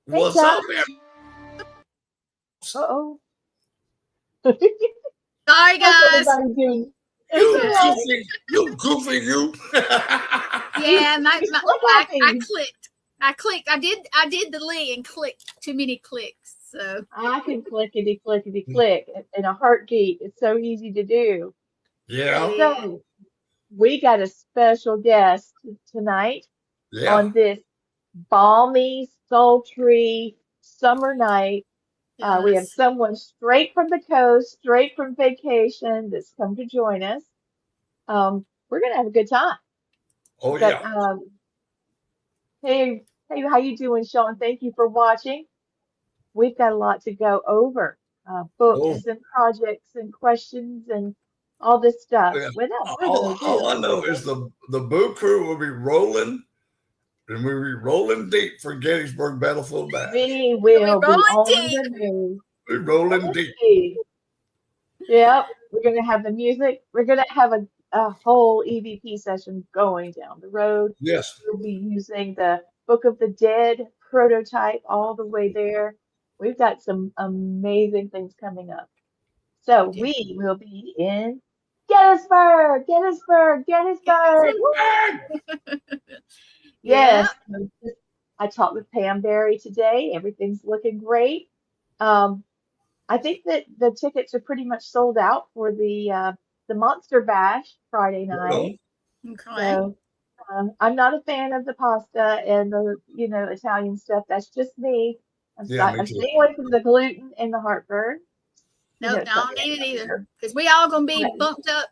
What's up, man? Uh-oh. Sorry, guys. Doing? You goofy, you. Yeah, I clicked. I did the link and clicked too many clicks. So I can clickety in a heartbeat. It's so easy to do. Yeah. So we got a special guest tonight on this balmy, sultry summer night. yes. We have someone straight from the coast, straight from vacation that's come to join us. We're gonna have a good time. Oh, But, yeah. hey, how you doing, Sean? Thank you for watching. We've got a lot to go over, books and projects and questions and all this stuff. Yeah. Without All I know is the Boo Crew will be rolling, and we'll be rolling deep for Gettysburg Battlefield Bash. We will be on the move. We're rolling deep. Yep, we're going to have the music. We're going to have a whole EVP session going down the road. Yes. We'll be using the Book of the Dead prototype all the way there. We've got some amazing things coming up. So we will be in Gettysburg. Yes. I talked with Pam Berry today. Everything's looking great. I think that the tickets are pretty much sold out for the Monster Bash Friday night. Okay. So I'm not a fan of the pasta and the Italian stuff. That's just me. I'm staying away from the gluten and the heartburn. Nope, I don't need it either because we all gonna be bumped up.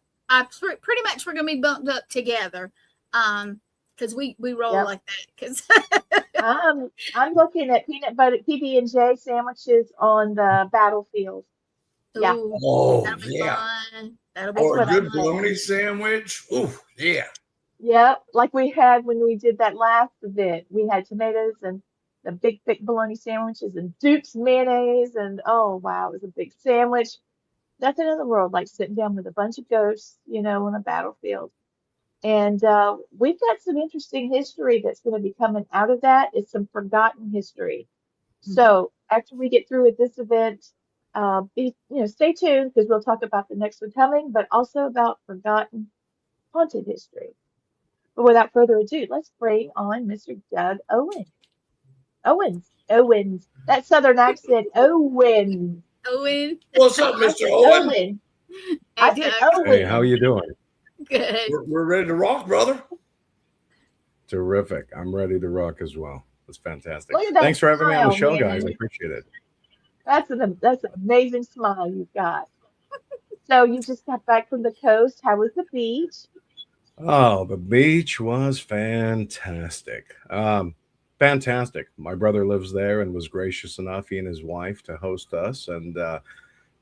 Pretty much we're gonna be bumped up together. Because we roll like that. Because I'm looking at peanut butter PB&J sandwiches on the battlefield. Yeah. Ooh, oh, that'll be fun. That'll be or fun. a good bologna sandwich. Ooh, yeah. Yeah, like we had when we did that last event. We had tomatoes and the big thick bologna sandwiches and Duke's mayonnaise and oh wow, it was a big sandwich. Nothing in the world like sitting down with a bunch of ghosts, on a battlefield. And we've got some interesting history that's going to be coming out of that. It's some forgotten history. So after we get through with this event, stay tuned because we'll talk about the next one coming, but also about forgotten haunted history. But without further ado, let's bring on Mr. Doug Owen. Owens. That southern accent, Owen. What's up, Mr. Owen? I said Owen. Hey, how you doing? Good. We're ready to rock, brother. Terrific. I'm ready to rock as well. It's fantastic. Look at that Thanks for having me on the show, man. guys. I appreciate it. That's an amazing smile you've got. So you just got back from the coast. How was the beach? Oh, the beach was fantastic. Fantastic. My brother lives there and was gracious enough, he and his wife, to host us and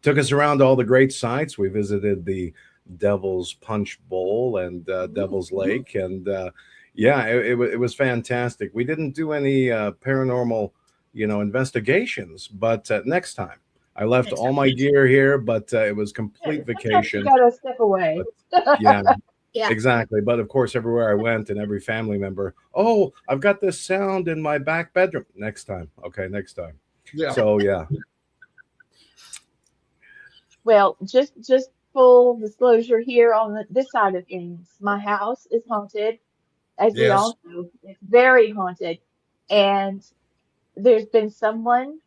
took us around all the great sites. We visited the Devil's Punch Bowl and Devil's Lake, and it was fantastic. We didn't do any paranormal, investigations, but next time. I left all my gear here, but it was complete vacation. You got to step away. But, yeah, exactly. But of course, everywhere I went and every family member, oh, I've got this sound in my back bedroom. Next time. Okay, next time. Yeah. So, yeah. Well, just full disclosure here on this side of things. My house is haunted, as we all know. It's very haunted. And there's been someone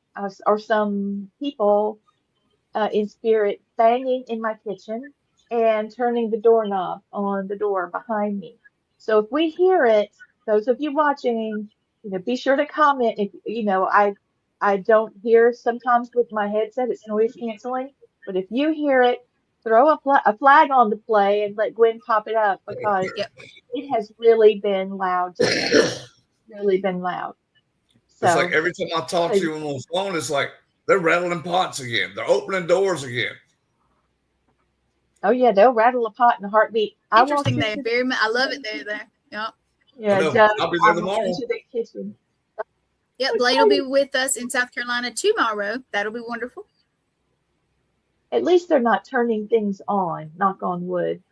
or some people in spirit banging in my kitchen and turning the doorknob on the door behind me. So if we hear it, those of you watching, be sure to comment. If I don't hear sometimes with my headset, it's noise canceling. But if you hear it, throw a flag on the play and let Gwen pop it up because it has really been loud today. Really been loud. So, it's like every time I talk to you on the phone, it's like they're rattling pots again. They're opening doors again. Oh yeah, they'll rattle a pot in a heartbeat. Interesting there, very much. I love it there. Yep. Yeah, I'll be there tomorrow. Into the kitchen. Yep, Blade will be with us in South Carolina tomorrow. That'll be wonderful. At least they're not turning things on, knock on wood.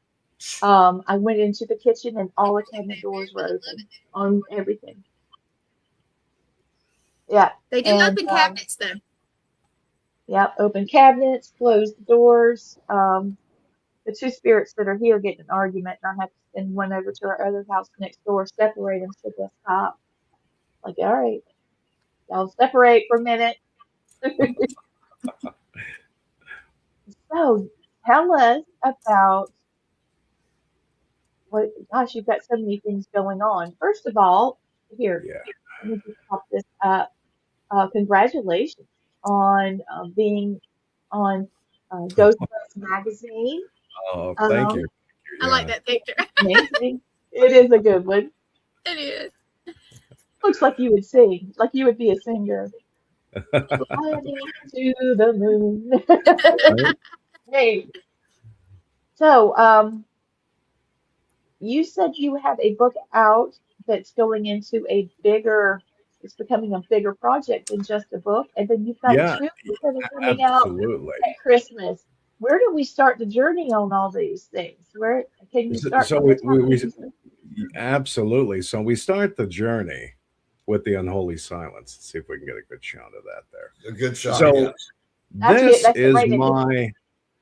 I went into the kitchen and all the cabinet doors were open on everything. Yeah. They do open cabinets though. Yeah, open cabinets, closed doors. The two spirits that are here get in an argument, and I have to send one over to our other house next door, separate them so they'll stop. Like, all right, y'all separate for a minute. So, tell us about what, gosh, you've got so many things going on. First of all, here, Yeah. let me just pop this up. Congratulations on being on Ghostbusters magazine. Oh, thank you. I like that picture. Amazing. It is a good one. It is. Looks like you would sing, like you would be a singer. Flying to the moon. Hey, so you said you have a book out that's going into it's becoming a bigger project than just a book, and then you've got Yeah, two that are coming out absolutely. at Christmas. Where do we start the journey on all these things? Where can you start? So we absolutely. So we start the journey with the Unholy Silence. Let's see if we can get a good shot of that there. A good shot. So Yeah. this That's is right. my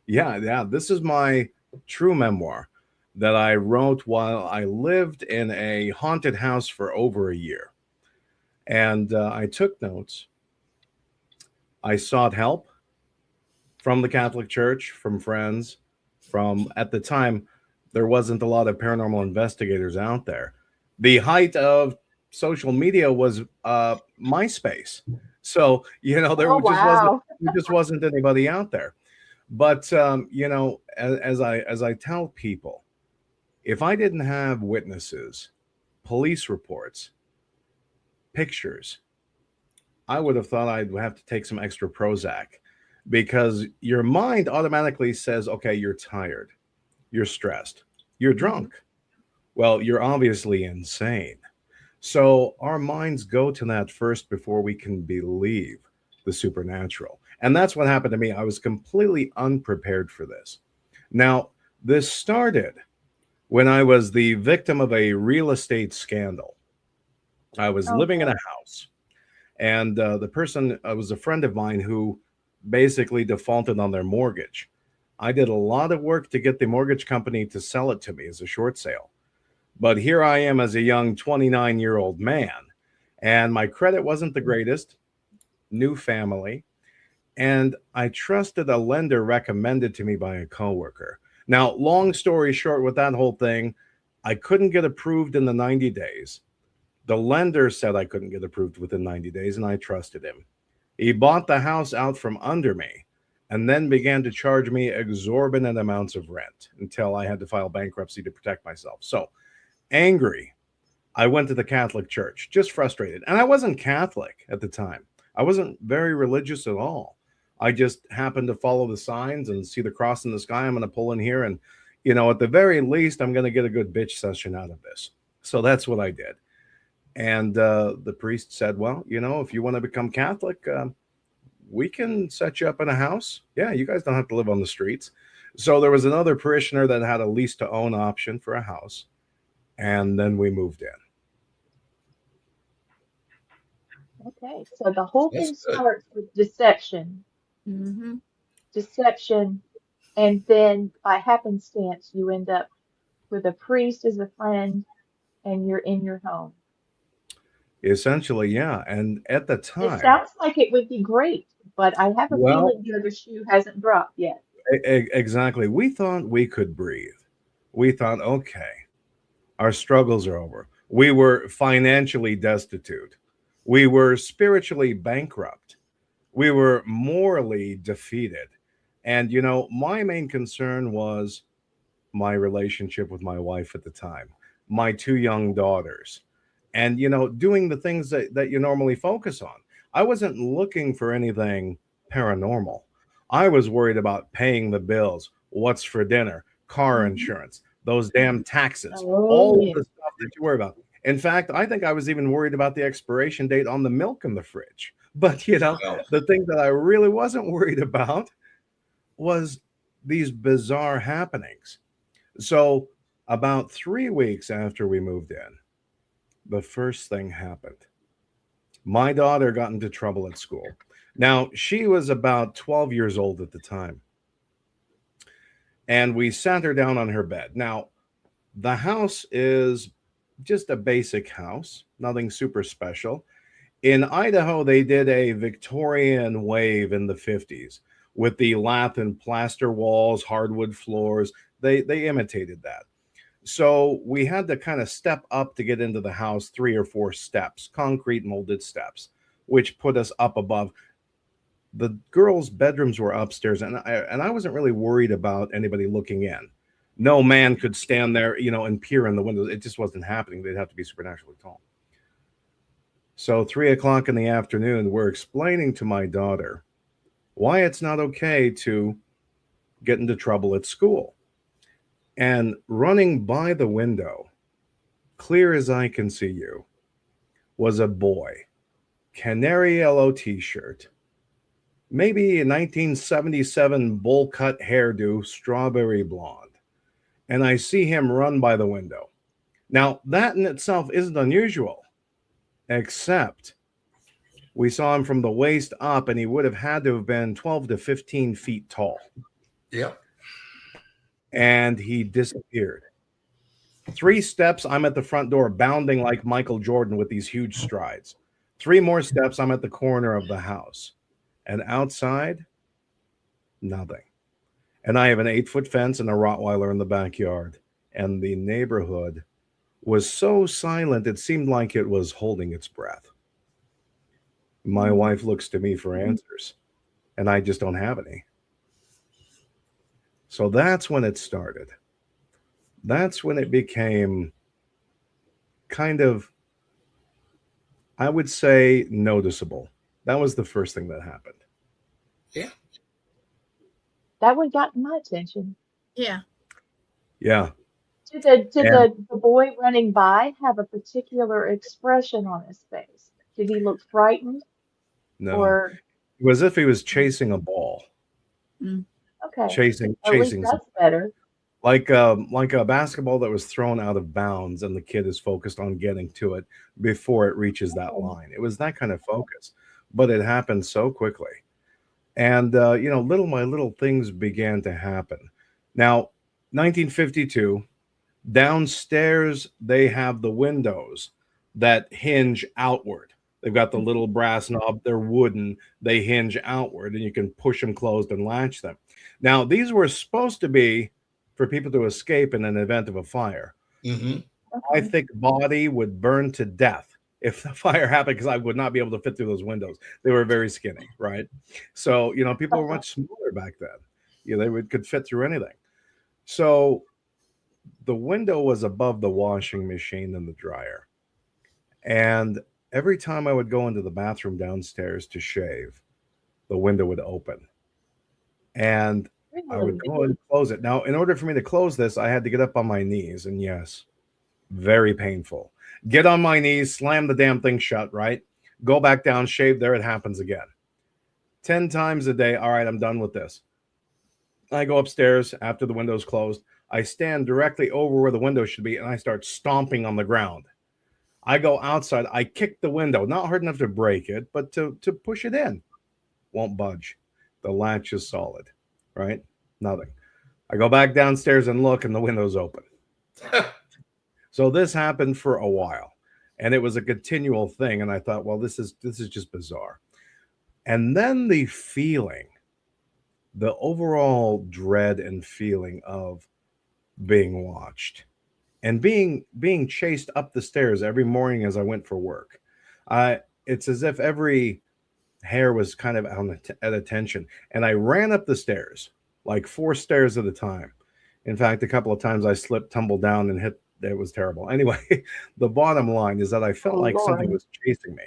this is my true memoir that I wrote while I lived in a haunted house for over a year. And I took notes. I sought help from the Catholic Church, from friends, at the time, there wasn't a lot of paranormal investigators out there. The height of social media was MySpace. So, there just wasn't anybody out there. But, as I tell people, if I didn't have witnesses, police reports, pictures, I would have thought I'd have to take some extra Prozac, because your mind automatically says, okay, you're tired, you're stressed, you're drunk. Well, you're obviously insane. So our minds go to that first before we can believe the supernatural. And that's what happened to me. I was completely unprepared for this. Now, this started when I was the victim of a real estate scandal. I was living in a house, and the person was a friend of mine who basically defaulted on their mortgage. I did a lot of work to get the mortgage company to sell it to me as a short sale. But here I am as a young 29-year-old man, and my credit wasn't the greatest, new family, and I trusted a lender recommended to me by a coworker. Now, long story short with that whole thing, I couldn't get approved in the 90 days. The lender said I couldn't get approved within 90 days, and I trusted him. He bought the house out from under me and then began to charge me exorbitant amounts of rent until I had to file bankruptcy to protect myself. So, angry, I went to the Catholic Church, just frustrated. And I wasn't Catholic at the time. I wasn't very religious at all. I just happened to follow the signs and see the cross in the sky. I'm going to pull in here and, at the very least, I'm going to get a good bitch session out of this. So that's what I did. And the priest said, well, if you want to become Catholic, we can set you up in a house. Yeah, you guys don't have to live on the streets. So there was another parishioner that had a lease to own option for a house. And then we moved in. Okay, so the whole thing starts with deception. Deception, and then by happenstance, you end up with a priest as a friend, and you're in your home. Essentially, yeah. And at the time, it sounds like it would be great, but I have a feeling the other shoe hasn't dropped yet. Exactly. We thought we could breathe. We thought, okay, our struggles are over. We were financially destitute. We were spiritually bankrupt. We were morally defeated. And, my main concern was my relationship with my wife at the time, my two young daughters, and, doing the things that you normally focus on. I wasn't looking for anything paranormal. I was worried about paying the bills, what's for dinner, car insurance, those damn taxes, all of the stuff that you worry about. In fact, I think I was even worried about the expiration date on the milk in the fridge. But, the thing that I really wasn't worried about was these bizarre happenings. So about 3 weeks after we moved in, the first thing happened. My daughter got into trouble at school. Now, she was about 12 years old at the time. And we sat her down on her bed. Now, the house is just a basic house, nothing super special. In Idaho, they did a Victorian wave in the 50s with the lath and plaster walls, hardwood floors. They imitated that. So we had to kind of step up to get into the house, 3 or 4 steps, concrete molded steps, which put us up above. The girls' bedrooms were upstairs, and I wasn't really worried about anybody looking in. No man could stand there, and peer in the windows. It just wasn't happening. They'd have to be supernaturally tall. So 3 o'clock in the afternoon, we're explaining to my daughter why it's not okay to get into trouble at school. And running by the window, clear as I can see you, was a boy, canary yellow t-shirt, maybe a 1977 bowl cut hairdo, strawberry blonde. And I see him run by the window. Now, that in itself isn't unusual, except we saw him from the waist up, and he would have had to have been 12 to 15 feet tall. Yep. And he disappeared. 3 steps, I'm at the front door, bounding like Michael Jordan with these huge strides. 3 more steps, I'm at the corner of the house. And outside, nothing. And I have an 8-foot fence and a Rottweiler in the backyard. And the neighborhood was so silent, it seemed like it was holding its breath. My wife looks to me for answers, and I just don't have any. So that's when it started. That's when it became kind of, I would say, noticeable. That was the first thing that happened. Yeah. That one got my attention. Yeah. Yeah. Did the boy running by have a particular expression on his face? Did he look frightened? No. Or it was as if he was chasing a ball. okay. Chasing. At least that's better. Like a basketball that was thrown out of bounds, and the kid is focused on getting to it before it reaches that line. It was that kind of focus, but it happened so quickly. And, little by little things began to happen. Now, 1952, downstairs, they have the windows that hinge outward. They've got the little brass knob. They're wooden. They hinge outward, and you can push them closed and latch them. Now, these were supposed to be for people to escape in an event of a fire. Mm-hmm. My thick body would burn to death if the fire happened, because I would not be able to fit through those windows. They were very skinny, right? So, people were much smaller back then. They could fit through anything. So the window was above the washing machine and the dryer. And every time I would go into the bathroom downstairs to shave, the window would open. And I would go and close it. Now, in order for me to close this, I had to get up on my knees. And yes, very painful. Get on my knees, slam the damn thing shut, right? Go back down, shave. There it happens again. 10 times a day. All right, I'm done with this. I go upstairs after the window's closed. I stand directly over where the window should be, and I start stomping on the ground. I go outside. I kick the window, not hard enough to break it, but to push it in. Won't budge. The latch is solid, right? Nothing. I go back downstairs and look, and the window's open. So this happened for a while, and it was a continual thing. And I thought, well, this is just bizarre. And then the feeling, the overall dread and feeling of being watched and being chased up the stairs every morning as I went for work. It's as if every hair was kind of at attention. And I ran up the stairs, like 4 stairs at a time. In fact, a couple of times I slipped, tumbled down, and hit. It was terrible. Anyway, the bottom line is that I felt like something was chasing me.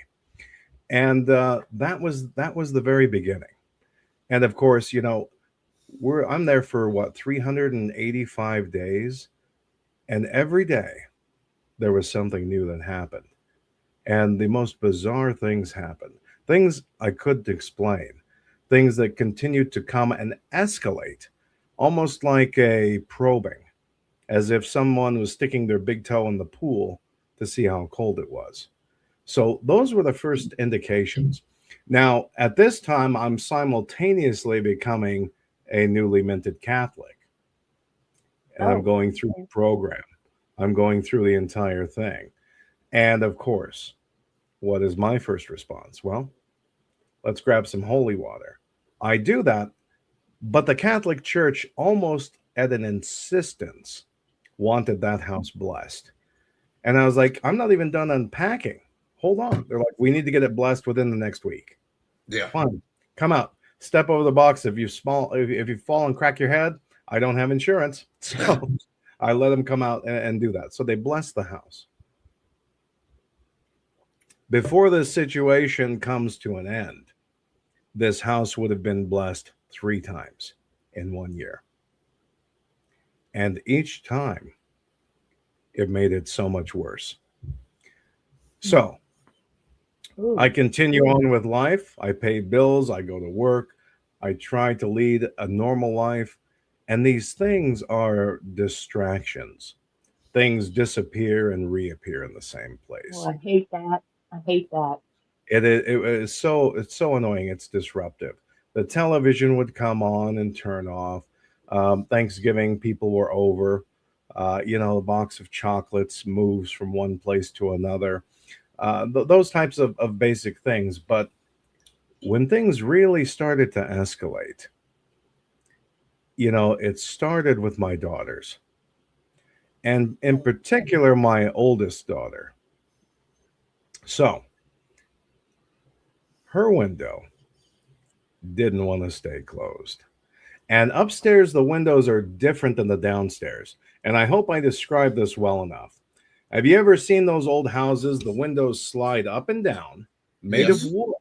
And that was the very beginning. And of course, I'm there for 385 days. And every day there was something new that happened. And the most bizarre things happened. Things I couldn't explain. Things that continued to come and escalate, almost like a probing, as if someone was sticking their big toe in the pool to see how cold it was. So those were the first indications. Now, at this time, I'm simultaneously becoming a newly minted Catholic. And I'm going through the program. I'm going through the entire thing. And of course, what is my first response? Well, let's grab some holy water. I do that, but the Catholic Church, almost at an insistence, wanted that house blessed. And I was like, I'm not even done unpacking. Hold on. They're like, we need to get it blessed within the next week. Yeah. Fine. Come out. Step over the box. If you fall and crack your head, I don't have insurance. So I let them come out and do that. So they blessed the house. Before this situation comes to an end, this house would have been blessed 3 times in 1 year. And each time, it made it so much worse. So I continue on with life. I pay bills. I go to work. I try to lead a normal life. And these things are distractions. Things disappear and reappear in the same place. Oh, I hate that. I hate that. It's so annoying. It's disruptive. The television would come on and turn off. Thanksgiving, people were over. A box of chocolates moves from one place to another. Those types of basic things. But when things really started to escalate, it started with my daughters. And in particular, my oldest daughter. So her window didn't want to stay closed. And upstairs, the windows are different than the downstairs. And I hope I described this well enough. Have you ever seen those old houses? The windows slide up and down, made of wood,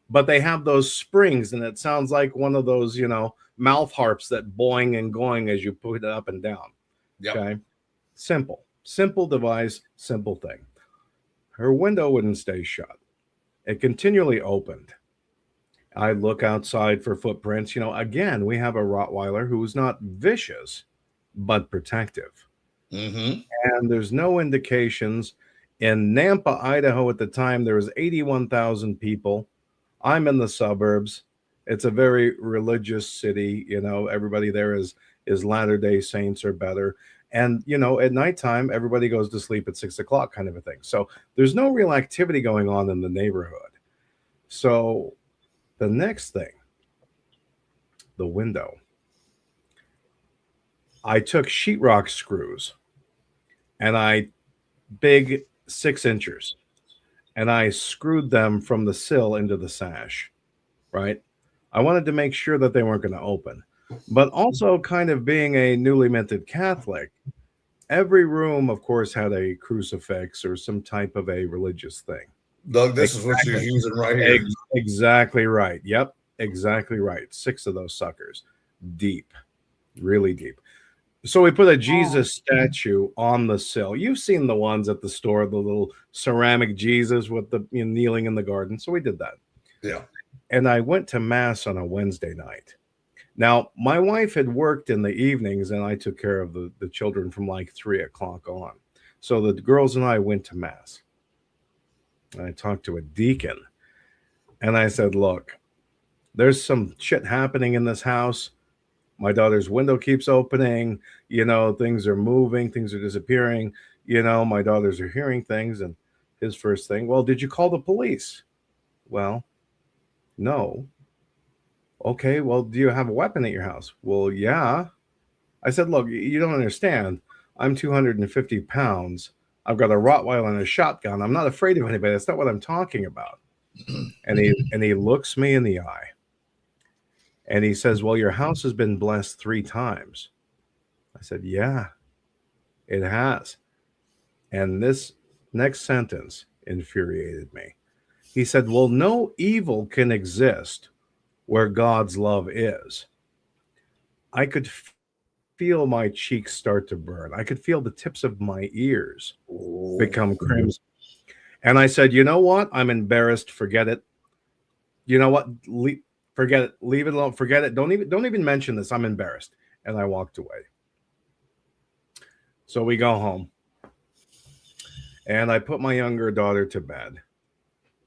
but they have those springs, and it sounds like one of those, mouth harps that boing and going as you put it up and down. Yep. Okay. Simple device, simple thing. Her window wouldn't stay shut. It continually opened. I look outside for footprints. Again, we have a Rottweiler who is not vicious, but protective. Mm-hmm. And there's no indications. In Nampa, Idaho at the time, there was 81,000 people. I'm in the suburbs. It's a very religious city. Everybody there is Latter-day Saints or better. And, at nighttime, everybody goes to sleep at 6 o'clock kind of a thing. So there's no real activity going on in the neighborhood. So the next thing, the window. I took sheetrock screws and big 6 inches, and I screwed them from the sill into the sash, right? I wanted to make sure that they weren't going to open. But also, kind of being a newly minted Catholic, every room, of course, had a crucifix or some type of a religious thing. Doug, this is what you're using right here. Exactly right. Yep, exactly right. 6 of those suckers. Deep, really deep. So we put a Jesus statue on the sill. You've seen the ones at the store, the little ceramic Jesus with the kneeling in the garden. So we did that. Yeah. And I went to mass on a Wednesday night. Now, my wife had worked in the evenings, and I took care of the children from like 3 o'clock on. So the girls and I went to mass. And I talked to a deacon, and I said, look, there's some shit happening in this house. My daughter's window keeps opening. Things are moving. Things are disappearing. My daughters are hearing things. And his first thing, well, did you call the police? Well, no. Okay, well, do you have a weapon at your house? Well, yeah. I said, look, you don't understand. I'm 250 pounds. I've got a Rottweiler and a shotgun. I'm not afraid of anybody. That's not what I'm talking about. And he looks me in the eye. And he says, well, your house has been blessed 3 times. I said, yeah, it has. And this next sentence infuriated me. He said, well, no evil can exist where God's love is. I could feel my cheeks start to burn. I could feel the tips of my ears become crimson. And I said, you know what? I'm embarrassed. Forget it. You know what? Forget it. Leave it alone. Forget it. Don't even mention this. I'm embarrassed. And I walked away. So we go home. And I put my younger daughter to bed.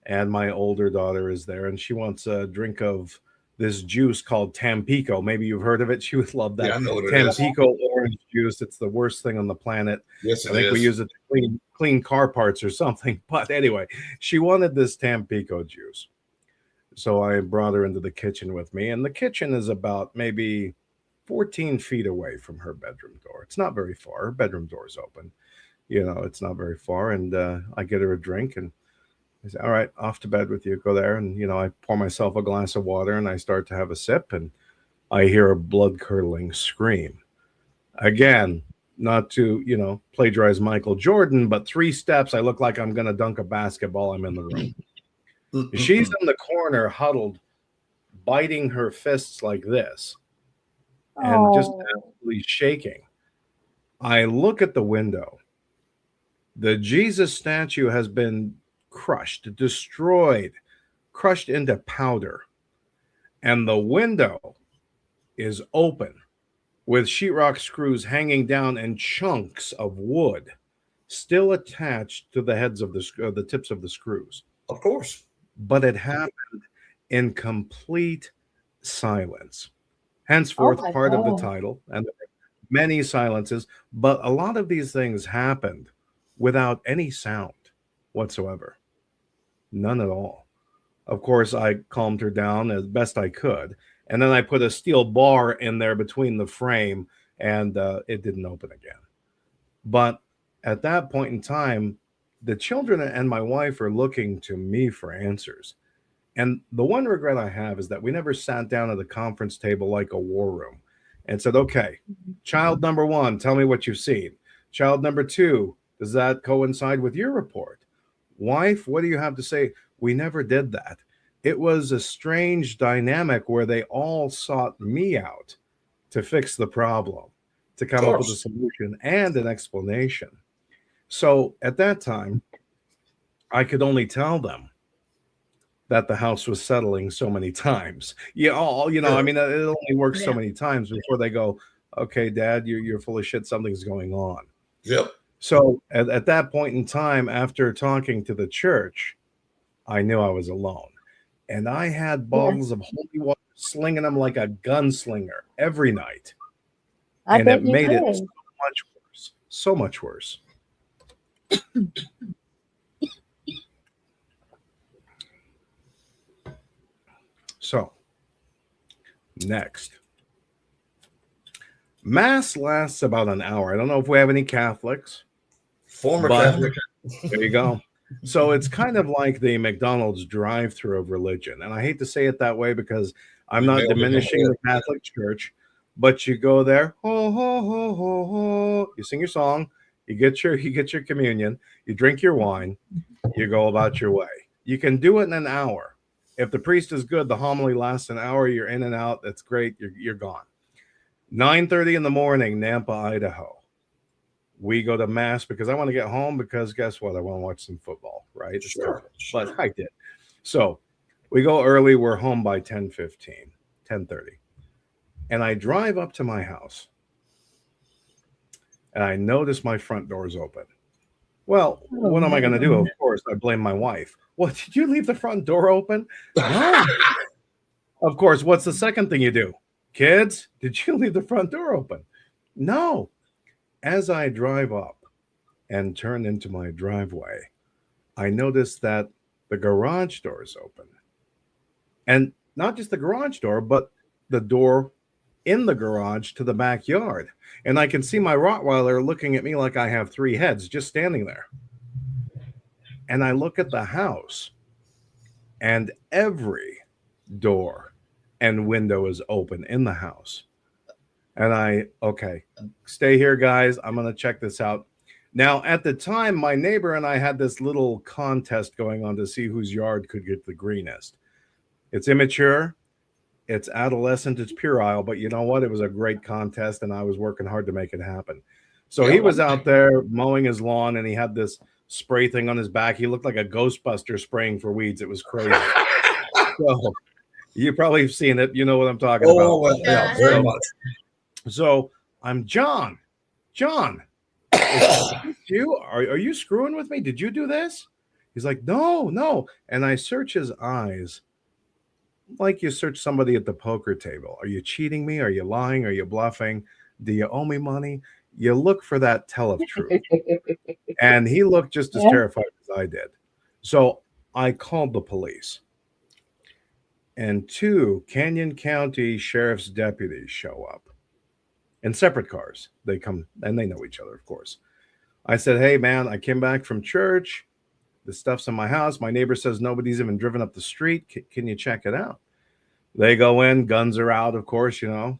and my older daughter is there, and she wants a drink of this juice called Tampico. Maybe you've heard of it. She would love that. Yeah, I know what it Tampico orange juice. It's the worst thing on the planet. Yes, I think we use it to clean car parts or something. But anyway, she wanted this Tampico juice. So I brought her into the kitchen with me, and the kitchen is about maybe 14 feet away from her bedroom door. It's not very far. Her bedroom door is open. It's not very far. And I get her a drink, and I say, all right, off to bed with you. Go there. And, I pour myself a glass of water, and I start to have a sip, and I hear a blood-curdling scream. Again, not to, plagiarize Michael Jordan, but 3 steps, I look like I'm going to dunk a basketball. I'm in the room. She's in the corner, huddled, biting her fists like this, and just absolutely shaking. I look at the window. The Jesus statue has been crushed, destroyed, crushed into powder. And the window is open with sheetrock screws hanging down and chunks of wood still attached to the heads of the tips of the screws. Of course. But it happened in complete silence. Henceforth, part of the title, and many silences, but a lot of these things happened without any sound whatsoever. None at all. Of course, I calmed her down as best I could, and then I put a steel bar in there between the frame, and it didn't open again. But at that point in time, the children and my wife are looking to me for answers. And the one regret I have is that we never sat down at the conference table like a war room and said, okay, child number 1, tell me what you've seen. Child number 2, does that coincide with your report? Wife, what do you have to say? We never did that. It was a strange dynamic where they all sought me out to fix the problem, to come up with a solution and an explanation. So at that time, I could only tell them that the house was settling so many times. It only works so many times before they go, okay, Dad, you're full of shit. Something's going on. Yep. So at that point in time, after talking to the church, I knew I was alone. And I had bottles of holy water, slinging them like a gunslinger every night. And it made it so much worse. So much worse. So, next. Mass lasts about an hour. I don't know if we have any Catholics. Former Catholic. There you go. So it's kind of like the McDonald's drive-thru of religion. And I hate to say it that way because I'm not diminishing the Catholic Church, but you go there, ho, ho, ho, ho, ho. You sing your song, you get your communion, you drink your wine, you go about your way. You can do it in an hour. If the priest is good, the homily lasts an hour, you're in and out, that's great, you're gone. 9:30 in the morning, Nampa, Idaho. We go to mass because I want to get home because guess what? I want to watch some football, right? Sure. But I did. So we go early. We're home by 10:15, 10:30. And I drive up to my house. And I notice my front door is open. Well, what am I going to do? Of course, I blame my wife. What, did you leave the front door open? No. Of course, what's the second thing you do? Kids, did you leave the front door open? No. As I drive up and turn into my driveway, I notice that the garage door is open. And not just the garage door, but the door in the garage to the backyard. And I can see my Rottweiler looking at me like I have 3 heads, just standing there. And I look at the house, and every door and window is open in the house. And okay, stay here, guys. I'm going to check this out. Now, at the time, my neighbor and I had this little contest going on to see whose yard could get the greenest. It's immature. It's adolescent. It's puerile. But you know what? It was a great contest, and I was working hard to make it happen. So he was out there mowing his lawn, and he had this spray thing on his back. He looked like a Ghostbuster spraying for weeds. It was crazy. So you probably have seen it. You know what I'm talking about. Well, yeah, very much. So I'm John. John, you are you screwing with me? Did you do this? He's like, no, no. And I search his eyes like you search somebody at the poker table. Are you cheating me? Are you lying? Are you bluffing? Do you owe me money? You look for that tell of truth. And he looked just as terrified as I did. So I called the police. And 2 Canyon County Sheriff's deputies show up in separate cars. They come and they know each other, of course. I said, hey, man, I came back from church. The stuff's in my house. My neighbor says nobody's even driven up the street. Can you check it out? They go in, guns are out, of course, you know.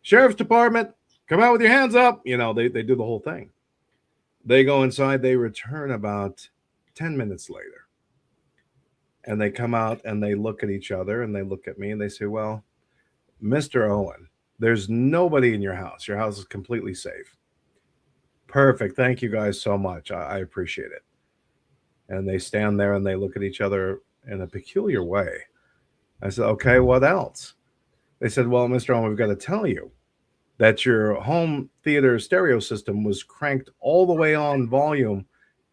Sheriff's Department, come out with your hands up. You know, they do the whole thing. They go inside. They return about 10 minutes later. And they come out and they look at each other and they look at me and they say, well, Mr. Owen, there's nobody in your house. Your house is completely safe. Perfect. Thank you guys so much. I appreciate it. And they stand there and they look at each other in a peculiar way. I said, okay, what else? They said, well, Mr. Owen, we've got to tell you that your home theater stereo system was cranked all the way on volume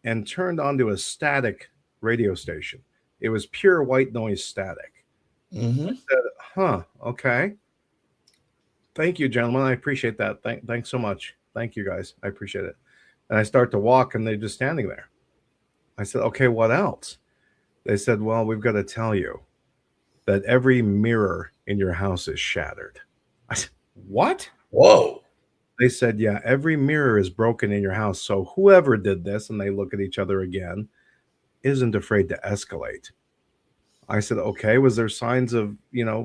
and turned onto a static radio station. It was pure white noise static. Mm-hmm. I said, okay. Thank you, gentlemen. I appreciate that. Thanks so much. Thank you, guys. I appreciate it. And I start to walk and they're just standing there. I said, okay, what else? They said, well, we've got to tell you that every mirror in your house is shattered. I said, what? Whoa. They said, yeah, every mirror is broken in your house. So whoever did this, and they look at each other again, isn't afraid to escalate. I said, okay, was there signs of,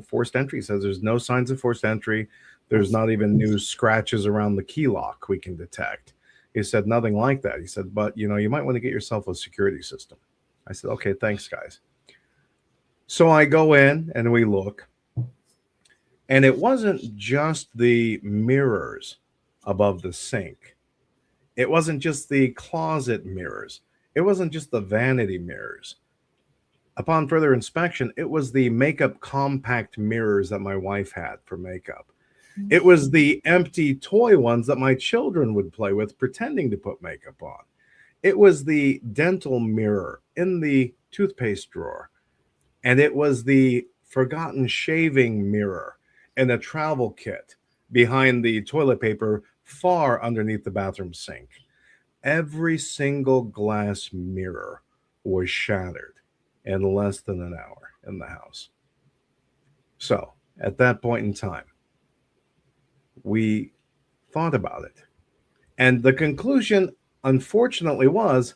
forced entry? He says there's no signs of forced entry. There's not even new scratches around the key lock we can detect. He said, nothing like that. He said, but, you might want to get yourself a security system. I said, okay, thanks, guys. So I go in and we look. And it wasn't just the mirrors above the sink. It wasn't just the closet mirrors. It wasn't just the vanity mirrors. Upon further inspection, it was the makeup compact mirrors that my wife had for makeup. It was the empty toy ones that my children would play with, pretending to put makeup on. It was the dental mirror in the toothpaste drawer. And it was the forgotten shaving mirror in a travel kit behind the toilet paper far underneath the bathroom sink. Every single glass mirror was shattered in less than an hour in the house. So at that point in time, we thought about it. And the conclusion, unfortunately, was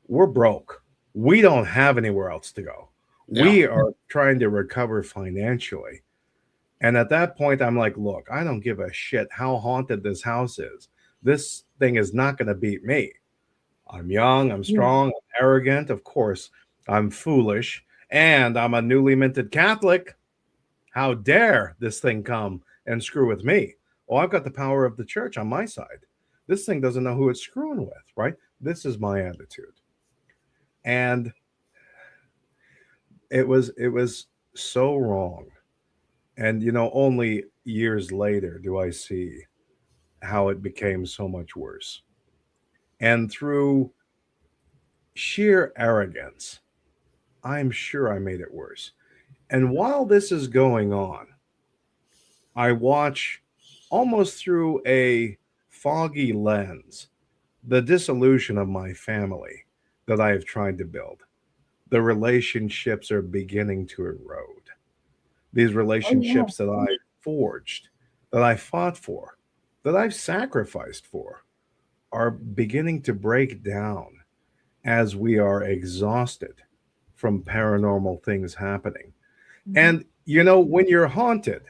we're broke. We don't have anywhere else to go. Yeah. We are trying to recover financially. And at that point, I'm like, look, I don't give a shit how haunted this house is. This thing is not going to beat me. I'm young, I'm strong, I'm arrogant. Of course, I'm foolish, and I'm a newly minted Catholic. How dare this thing come and screw with me? Well, I've got the power of the church on my side. This thing doesn't know who it's screwing with, right? This is my attitude. And it was so wrong. And, only years later do I see how it became so much worse. And through sheer arrogance, I'm sure I made it worse. And while this is going on, I watch almost through a foggy lens the dissolution of my family that I have tried to build. The relationships are beginning to erode. These relationships that I forged, that I fought for, that I've sacrificed for, are beginning to break down as we are exhausted from paranormal things happening. And, when you're haunted,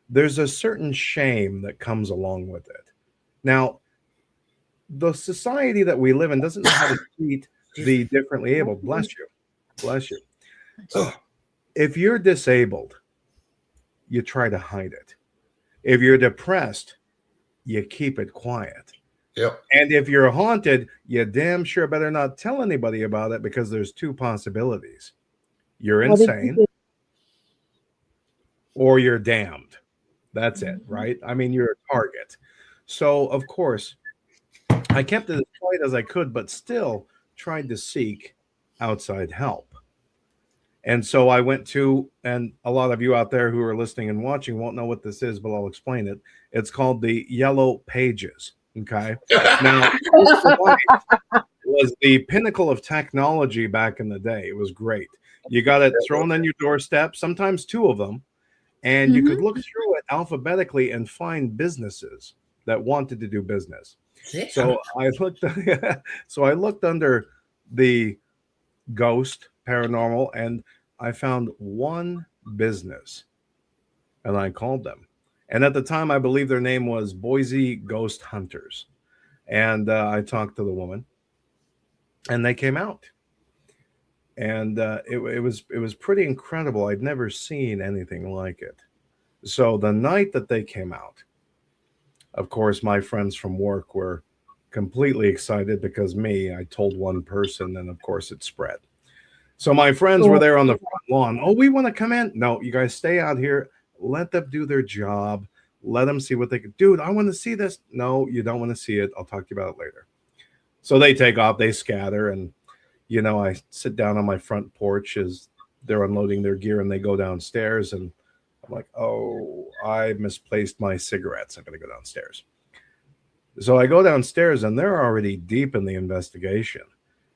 there's a certain shame that comes along with it. Now, the society that we live in doesn't know how to treat the differently able. Bless you. Bless you. If you're disabled, you try to hide it. If you're depressed, you keep it quiet. Yep. And if you're haunted, you damn sure better not tell anybody about it, because there's two possibilities. You're insane or you're damned. That's it, right? I mean, you're a target. So, of course, I kept it as quiet as I could, but still tried to seek outside help. And so I went to, and a lot of you out there who are listening and watching won't know what this is, but I'll explain it. It's called the Yellow Pages. Okay. Now, this was the pinnacle of technology back in the day. It was great. You got it thrown on your doorstep, sometimes 2 of them, and you could look through it alphabetically and find businesses that wanted to do business. Yeah. So I looked under the ghost paranormal, and I found one business, and I called them. And at the time, I believe their name was Boise Ghost Hunters. And I talked to the woman, and they came out. And it was pretty incredible. I'd never seen anything like it. So the night that they came out, of course, my friends from work were completely excited because I told one person, and of course it spread. So my friends were there on the front lawn. Oh, we want to come in. No, you guys stay out here. Let them do their job. Let them see what they could. Dude, I want to see this. No, you don't want to see it. I'll talk to you about it later. So they take off. They scatter. And, I sit down on my front porch as they're unloading their gear, and they go downstairs. And I'm like, oh, I misplaced my cigarettes. I'm going to go downstairs. So I go downstairs, and they're already deep in the investigation.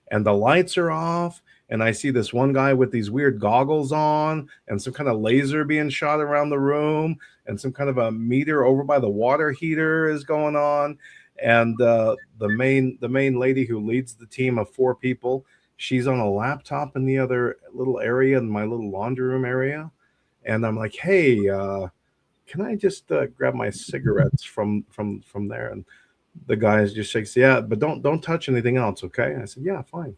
And the lights are off. And I see this one guy with these weird goggles on and some kind of laser being shot around the room, and some kind of a meter over by the water heater is going on. And the main lady who leads the team of 4 people, she's on a laptop in the other little area, in my little laundry room area. And I'm like, hey, can I just grab my cigarettes from there? And the guy just shakes, yeah, but don't touch anything else, okay? I said, yeah, fine.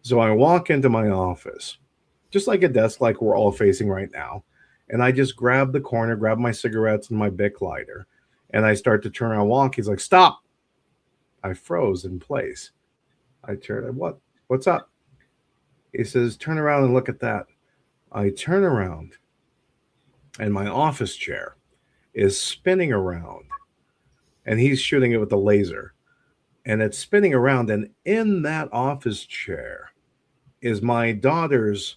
So I walk into my office, just like a desk like we're all facing right now. And I just grab the corner, grab my cigarettes and my Bic lighter. And I start to turn around and walk. He's like, stop. I froze in place. I turned, what's up? He says, turn around and look at that. I turn around, and my office chair is spinning around. And he's shooting it with a laser. And it's spinning around. And in that office chair is my daughter's,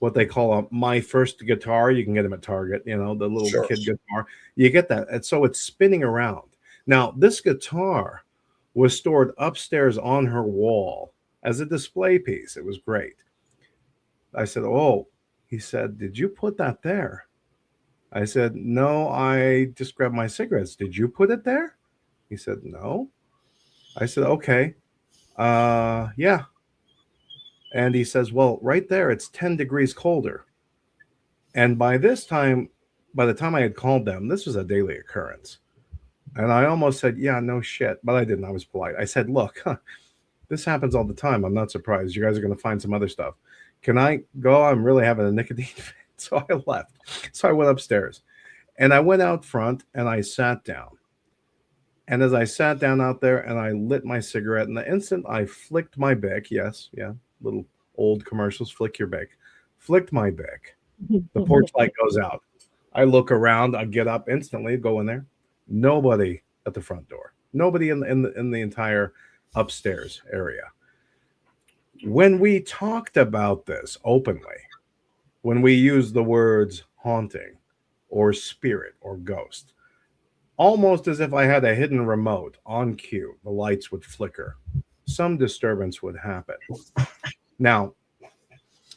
what they call my first guitar. You can get them at Target, the little kid guitar. You get that. And so it's spinning around. Now, this guitar was stored upstairs on her wall as a display piece. It was great. I said, oh, he said, did you put that there? I said, no, I just grabbed my cigarettes. Did you put it there? He said, no. I said, okay. Yeah. And he says, well, right there, it's 10 degrees colder. And by the time I had called them, this was a daily occurrence. And I almost said, yeah, no shit. But I didn't. I was polite. I said, look, this happens all the time. I'm not surprised. You guys are going to find some other stuff. Can I go? I'm really having a nicotine fit. So I left. So I went upstairs. And I went out front, and I sat down. And as I sat down out there and I lit my cigarette, in the instant I flicked my Bic, little old commercials, flick your Bic, flicked my Bic, the porch light goes out. I look around, I get up instantly, go in there. Nobody at the front door. Nobody in the entire upstairs area. When we talked about this openly, when we used the words haunting or spirit or ghost, almost as if I had a hidden remote on cue, the lights would flicker. Some disturbance would happen. Now,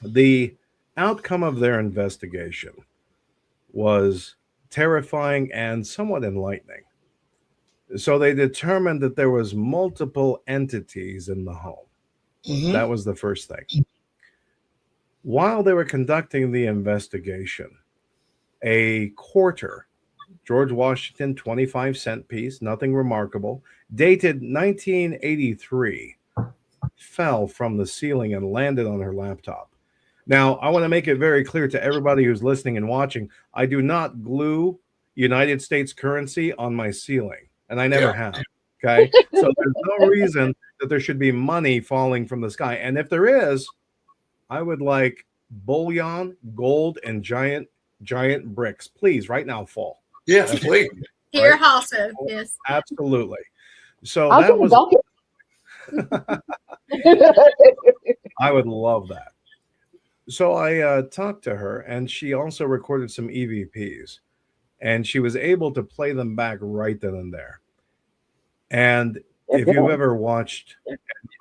the outcome of their investigation was terrifying and somewhat enlightening. So they determined that there was multiple entities in the home. Mm-hmm. That was the first thing. While they were conducting the investigation, a quarter, George Washington 25-cent piece, nothing remarkable, dated 1983, fell from the ceiling and landed on her laptop. Now, I want to make it very clear to everybody who's listening and watching, I do not glue United States currency on my ceiling, and I never have. Okay? So there's no reason that there should be money falling from the sky. And if there is, I would like bullion, gold, and giant bricks. Please, right now, fall. Yes, please. Here right? also, yes. Absolutely. So I'll that was I would love that. So I talked to her, and she also recorded some EVPs, and she was able to play them back right then and there. And if you've ever watched,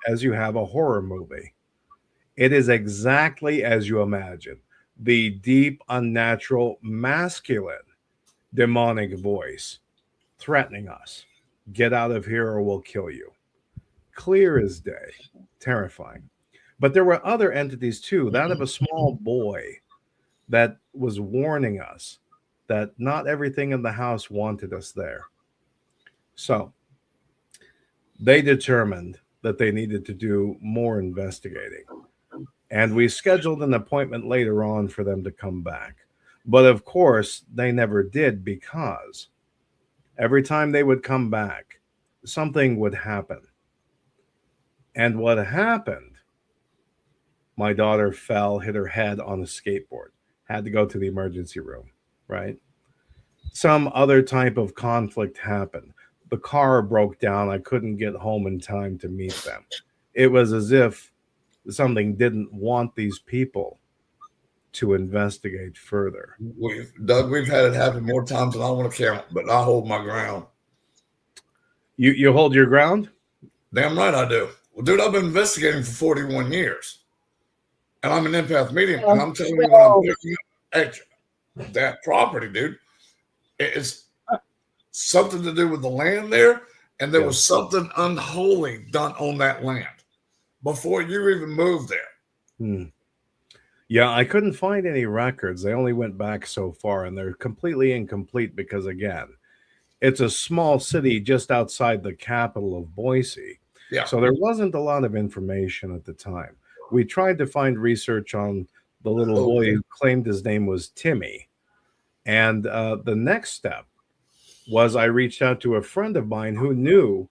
as you have, a horror movie, it is exactly as you imagine. The deep, unnatural, masculine, demonic voice threatening us. Get out of here or we'll kill you. Clear as day. Terrifying. But there were other entities too. That of a small boy that was warning us that not everything in the house wanted us there. So they determined that they needed to do more investigating. And we scheduled an appointment later on for them to come back. But of course, they never did, because every time they would come back, something would happen. And what happened, my daughter fell, hit her head on a skateboard, had to go to the emergency room, right? Some other type of conflict happened. The car broke down. I couldn't get home in time to meet them. It was as if something didn't want these people to investigate further. Doug, we've had it happen more times than I want to count, but I hold my ground. You hold your ground? Damn right I do. Well, dude, I've been investigating for 41 years. And I'm an empath medium. And I'm telling you, when I'm looking at that property, dude, it's something to do with the land there. And there was something unholy done on that land before you even moved there. Yeah, I couldn't find any records. They only went back so far, and they're completely incomplete because, again, it's a small city just outside the capital of Boise. Yeah. So there wasn't a lot of information at the time. We tried to find research on the little boy who claimed his name was Timmy. And the next step was I reached out to a friend of mine who knew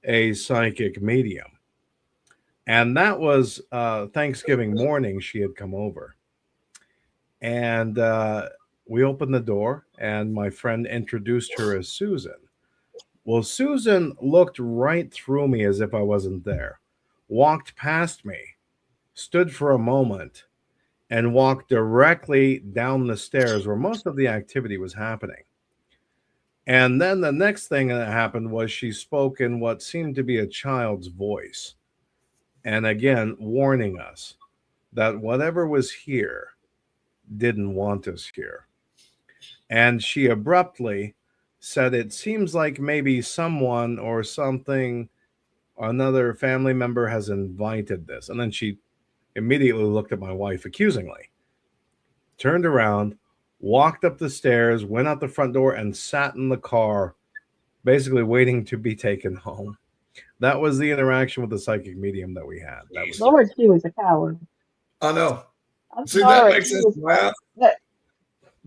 a psychic medium. And that was Thanksgiving morning. She had come over. And we opened the door, and my friend introduced her as Susan. Well, Susan looked right through me as if I wasn't there, walked past me, stood for a moment, and walked directly down the stairs where most of the activity was happening. And then the next thing that happened was she spoke in what seemed to be a child's voice. And again, warning us that whatever was here didn't want us here. And she abruptly said, it seems like maybe someone or something, another family member has invited this. And then she immediately looked at my wife accusingly, turned around, walked up the stairs, went out the front door, and sat in the car, basically waiting to be taken home. That was the interaction with the psychic medium that we had. That was Lord, she was a coward. I know. I'm See, sorry, that makes she us was- laugh. that-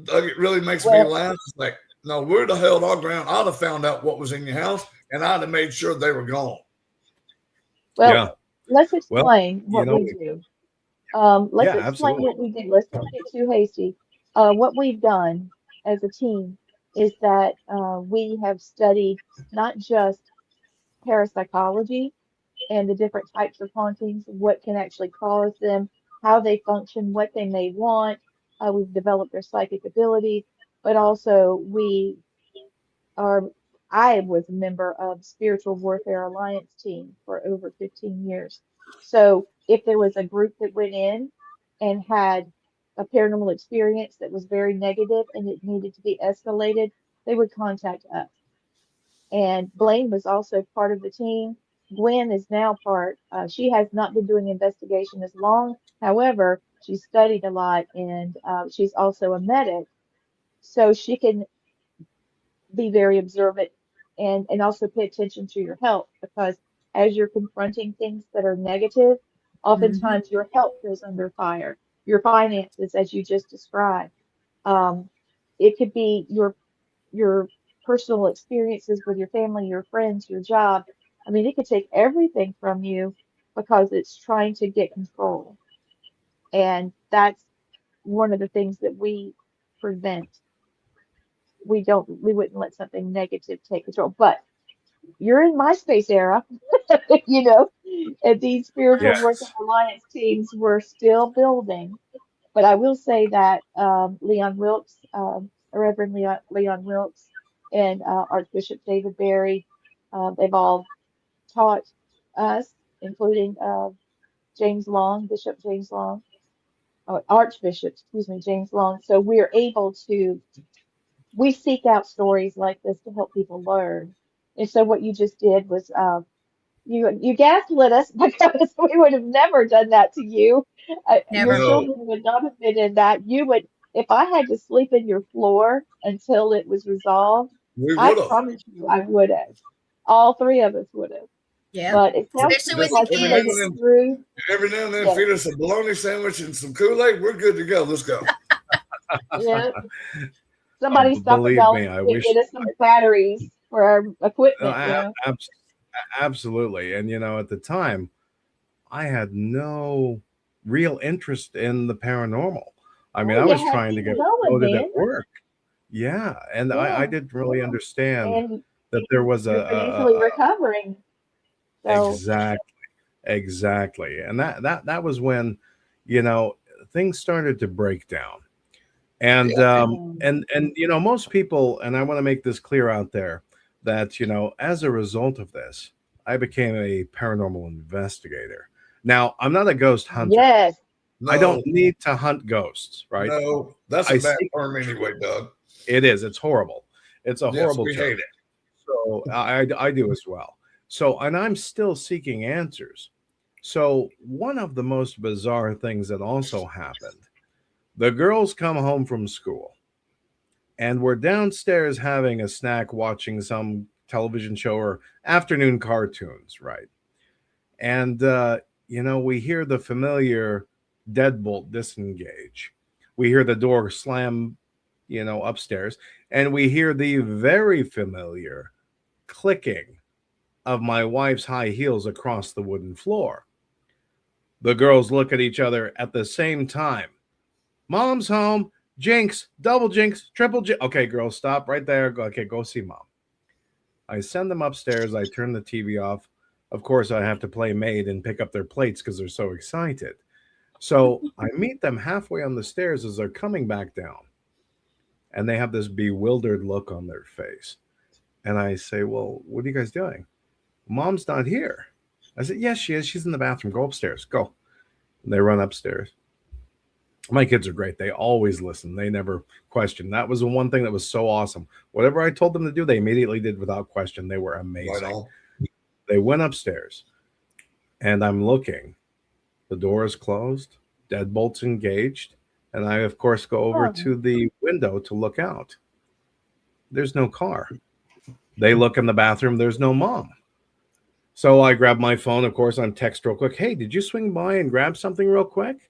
Doug, it really makes me laugh. It's like, no, we'd have held our ground. I'd have found out what was in your house, and I'd have made sure they were gone. Well, let's explain what you know, we do. Let's explain absolutely. what we do. Let's not get too hasty. What we've done as a team is that we have studied not just parapsychology and the different types of hauntings, what can actually cause them, how they function, what they may want. We've developed their psychic abilities, but also I was a member of Spiritual Warfare Alliance team for over 15 years. So if there was a group that went in and had a paranormal experience that was very negative and it needed to be escalated, they would contact us. And Blaine was also part of the team. Gwen is now part. She has not been doing investigation as long. However, she studied a lot, and she's also a medic, so she can be very observant and also pay attention to your health, because as you're confronting things that are negative, oftentimes your health goes under fire. Your finances, as you just described. It could be your personal experiences with your family, your friends, your job. I mean, it could take everything from you because it's trying to get control. And that's one of the things that we prevent. We wouldn't let something negative take control. But you're in MySpace era, you know, and these spiritual worship Yes. alliance teams were still building. But I will say that Leon Wilkes, Reverend Leon Wilkes, and Archbishop David Berry, they've all taught us, including James Long, Bishop James Long, Archbishop, excuse me, James Long. So we're able to, we seek out stories like this to help people learn. And so what you just did was you gaslit us because we would have never done that to you. Your Never. No, children would not have been in that. You would, if I had to sleep in your floor until it was resolved, we I would have. promise you I would have. All three of us would have. Yeah. But it sounds Especially with Just the like you made it kids. through. every now and then Yes. feed us a bologna sandwich and some Kool-Aid. We're good to go. Let's go. Yeah. Somebody stop a Believe bell me, I and wish. get us some batteries for our No, equipment, you know. absolutely. And at the time, I had no real interest in the paranormal. I mean, Oh, I you was had trying to people get going, promoted man. at work. Yeah, and I Yeah. didn't really understand And that there was you're financially recovering. So, exactly, and that was when, you know, things started to break down, and Yeah. most people, and I want to make this clear out there that as a result of this, I became a paranormal investigator. Now, I'm not a ghost hunter. yes. I don't No, need to hunt ghosts, right? no, that's I a bad see. term anyway, Doug. It is. It's horrible. It's a Yes, horrible we term. hate it. So I do as well. So, and I'm still seeking answers. So one of the most bizarre things that also happened, the girls come home from school and we're downstairs having a snack, watching some television show or afternoon cartoons, right? And, we hear the familiar deadbolt disengage. We hear the door slam, upstairs, and we hear the very familiar clicking of my wife's high heels across the wooden floor. The girls look at each other at the same time. Mom's home. Jinx, double jinx, triple jinx. Okay, girls, stop right there. Okay, go see mom. I send them upstairs. I turn the TV off. Of course, I have to play maid and pick up their plates because they're so excited. So I meet them halfway on the stairs as they're coming back down. And they have this bewildered look on their face. And I say, well, what are you guys doing? Mom's not here. I said, yes, she is. She's in the bathroom. Go upstairs. Go. And they run upstairs. My kids are great. They always listen. They never question. That was the one thing that was so awesome. Whatever I told them to do, they immediately did without question. They were amazing. Right on. They went upstairs, and I'm looking. The door is closed. Deadbolt's engaged. And I, of course, go over to the window to look out. There's no car. They look in the bathroom. There's no mom. So I grab my phone. Of course, I'm text real quick. Hey, did you swing by and grab something real quick?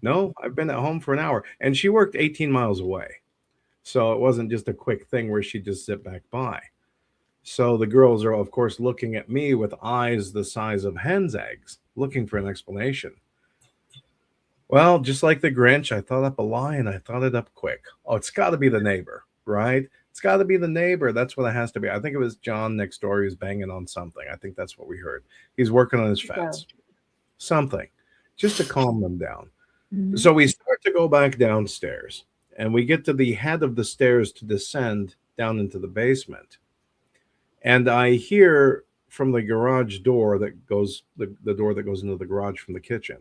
No, I've been at home for an hour. And she worked 18 miles away. So it wasn't just a quick thing where she'd just sit back by. So the girls are, of course, looking at me with eyes the size of hen's eggs, looking for an explanation. Well, just like the Grinch, I thought up a lie and I thought it up quick. Oh, it's got to be the neighbor, right? It's got to be the neighbor. That's what it has to be. I think it was John next door. He was banging on something. I think that's what we heard. He's working on his fence. Something, just to calm them down. Mm-hmm. So we start to go back downstairs, and we get to the head of the stairs to descend down into the basement. And I hear from the garage door that goes, the door that goes into the garage from the kitchen.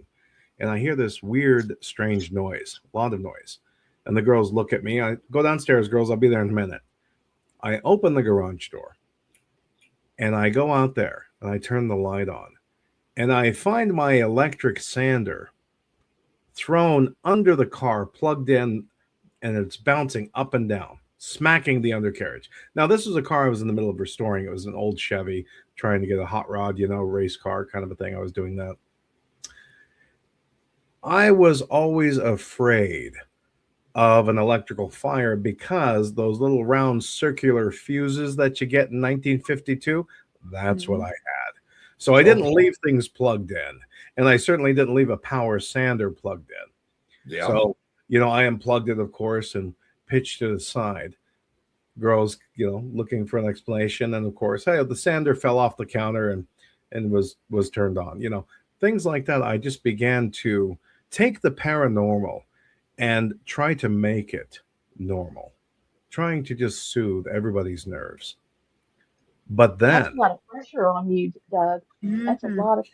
And I hear this weird, strange noise, a lot of noise. And the girls look at me. I go downstairs, girls, I'll be there in a minute. I open the garage door and I go out there and I turn the light on and I find my electric sander thrown under the car, plugged in, and it's bouncing up and down, smacking the undercarriage. Now, this was a car I was in the middle of restoring. It was an old Chevy, trying to get a hot rod, race car kind of a thing. I was doing that. I was always afraid of an electrical fire because those little round circular fuses that you get in 1952, that's what I had. So I didn't leave things plugged in, and I certainly didn't leave a power sander plugged in. Yeah. So, I unplugged it, of course, and pitched to the side. girls, looking for an explanation. And of course, hey, the sander fell off the counter and was turned on. Things like that. I just began to take the paranormal and try to make it normal, trying to just soothe everybody's nerves. But then that's a lot of pressure on you, Doug. That's a lot of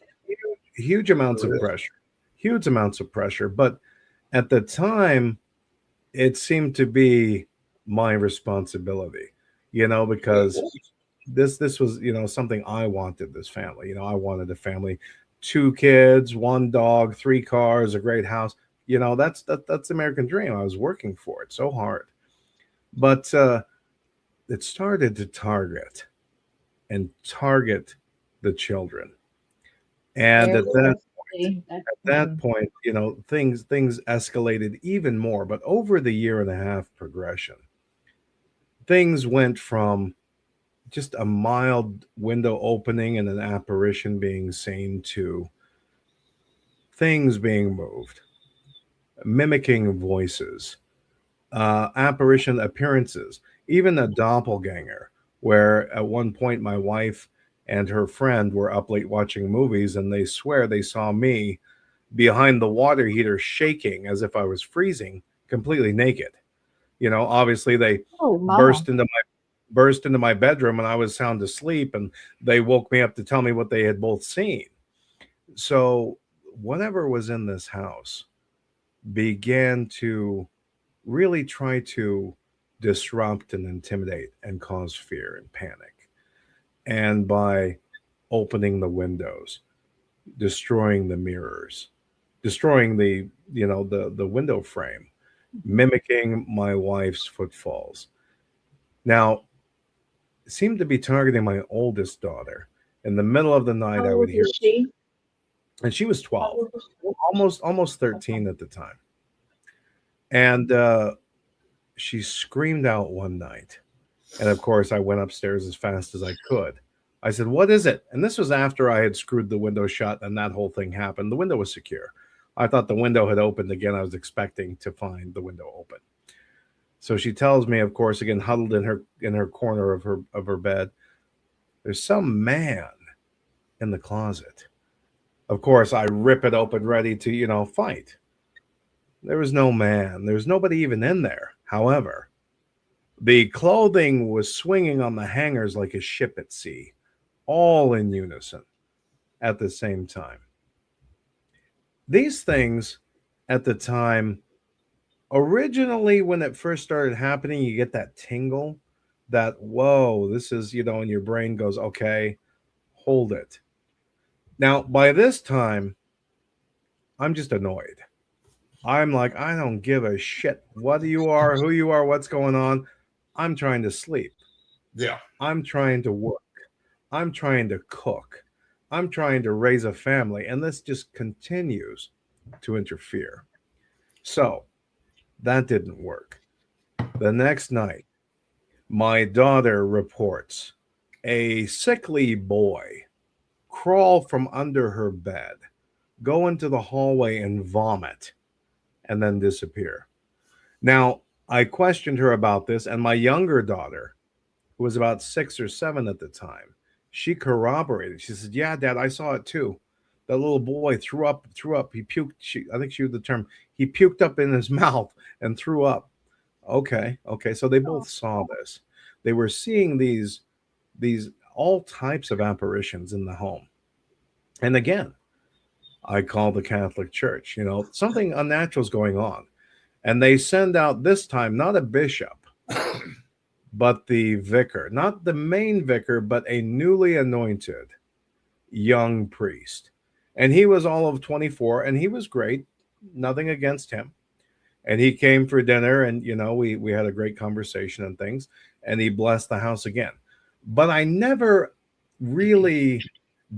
huge amounts of pressure. But at the time, it seemed to be my responsibility, because this was, something I wanted. This family, I wanted a family, 2 kids, 1 dog, 3 cars, a great house. That's the American dream. I was working for it so hard, but it started to target the children. And at that point, things escalated even more. But over the 1.5-year progression, things went from just a mild window opening and an apparition being seen to things being moved, mimicking voices, apparition appearances, even a doppelganger, where at one point my wife and her friend were up late watching movies, and they swear they saw me behind the water heater shaking as if I was freezing, completely naked. Obviously they burst into my bedroom, and I was sound asleep, and they woke me up to tell me what they had both seen. So whatever was in this house began to really try to disrupt and intimidate and cause fear and panic. And by opening the windows, destroying the mirrors, destroying the window frame, mimicking my wife's footfalls. Now, it seemed to be targeting my oldest daughter. In the middle of the night, I would hear she? And she was 12, almost 13 at the time. And she screamed out one night. And of course, I went upstairs as fast as I could. I said, "What is it?" And this was after I had screwed the window shut and that whole thing happened. The window was secure. I thought the window had opened again. I was expecting to find the window open. So she tells me, of course, again, huddled in her corner of her bed, "There's some man in the closet." Of course, I rip it open, ready to, fight. There was no man. There was nobody even in there. However, the clothing was swinging on the hangers like a ship at sea, all in unison at the same time. These things at the time, originally when it first started happening, you get that tingle, that, whoa, this is, and your brain goes, okay, hold it. Now, by this time, I'm just annoyed. I'm like, I don't give a shit what you are, who you are, what's going on. I'm trying to sleep. Yeah. I'm trying to work. I'm trying to cook. I'm trying to raise a family. And this just continues to interfere. So that didn't work. The next night, my daughter reports a sickly boy crawl from under her bed, go into the hallway and vomit, and then disappear. Now, I questioned her about this, and my younger daughter, who was about 6 or 7 at the time, she corroborated. She said, "Yeah, Dad, I saw it too. That little boy threw up. He puked." I think she used the term, he puked up in his mouth and threw up. Okay. So they both saw this. They were seeing these all types of apparitions in the home. And again, I call the Catholic Church, something unnatural is going on. And they send out this time, not a bishop, but the vicar, not the main vicar, but a newly anointed young priest. And he was all of 24, and he was great. Nothing against him. And he came for dinner, and, we had a great conversation and things, and he blessed the house again. But I never really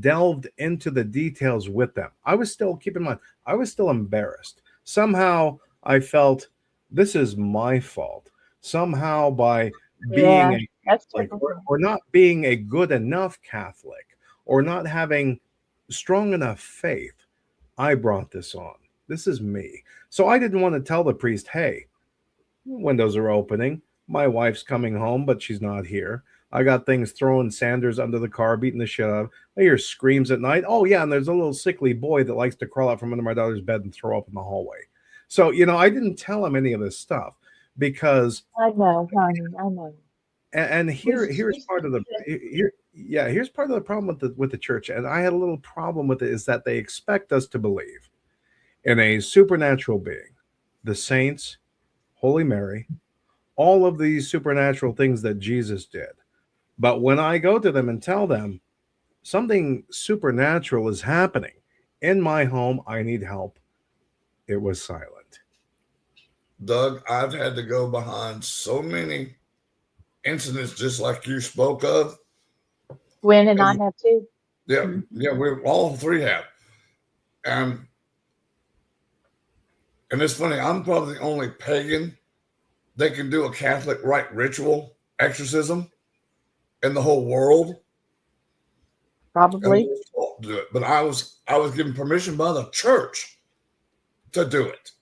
delved into the details with them. I was still, keep in mind, I was still embarrassed. Somehow I felt this is my fault. Somehow by being or not being a good enough Catholic or not having strong enough faith, I brought this on. This is me. So I didn't want to tell the priest, hey, windows are opening. My wife's coming home, but she's not here. I got things throwing Sanders under the car, beating the shit out of. I hear screams at night. Oh, yeah, and there's a little sickly boy that likes to crawl out from under my daughter's bed and throw up in the hallway. So, I didn't tell him any of this stuff because I know, honey, I know. And here's part of the here's part of the problem with the church, and I had a little problem with it, is that they expect us to believe in a supernatural being, the saints, Holy Mary, all of these supernatural things that Jesus did. But when I go to them and tell them something supernatural is happening in my home, I need help, it was silent. Doug, I've had to go behind so many incidents just like you spoke of. Gwen and I have too. Yeah, we all three have. And it's funny, I'm probably the only pagan that can do a Catholic rite ritual exorcism in the whole world. Probably. Do it. But I was given permission by the church to do it.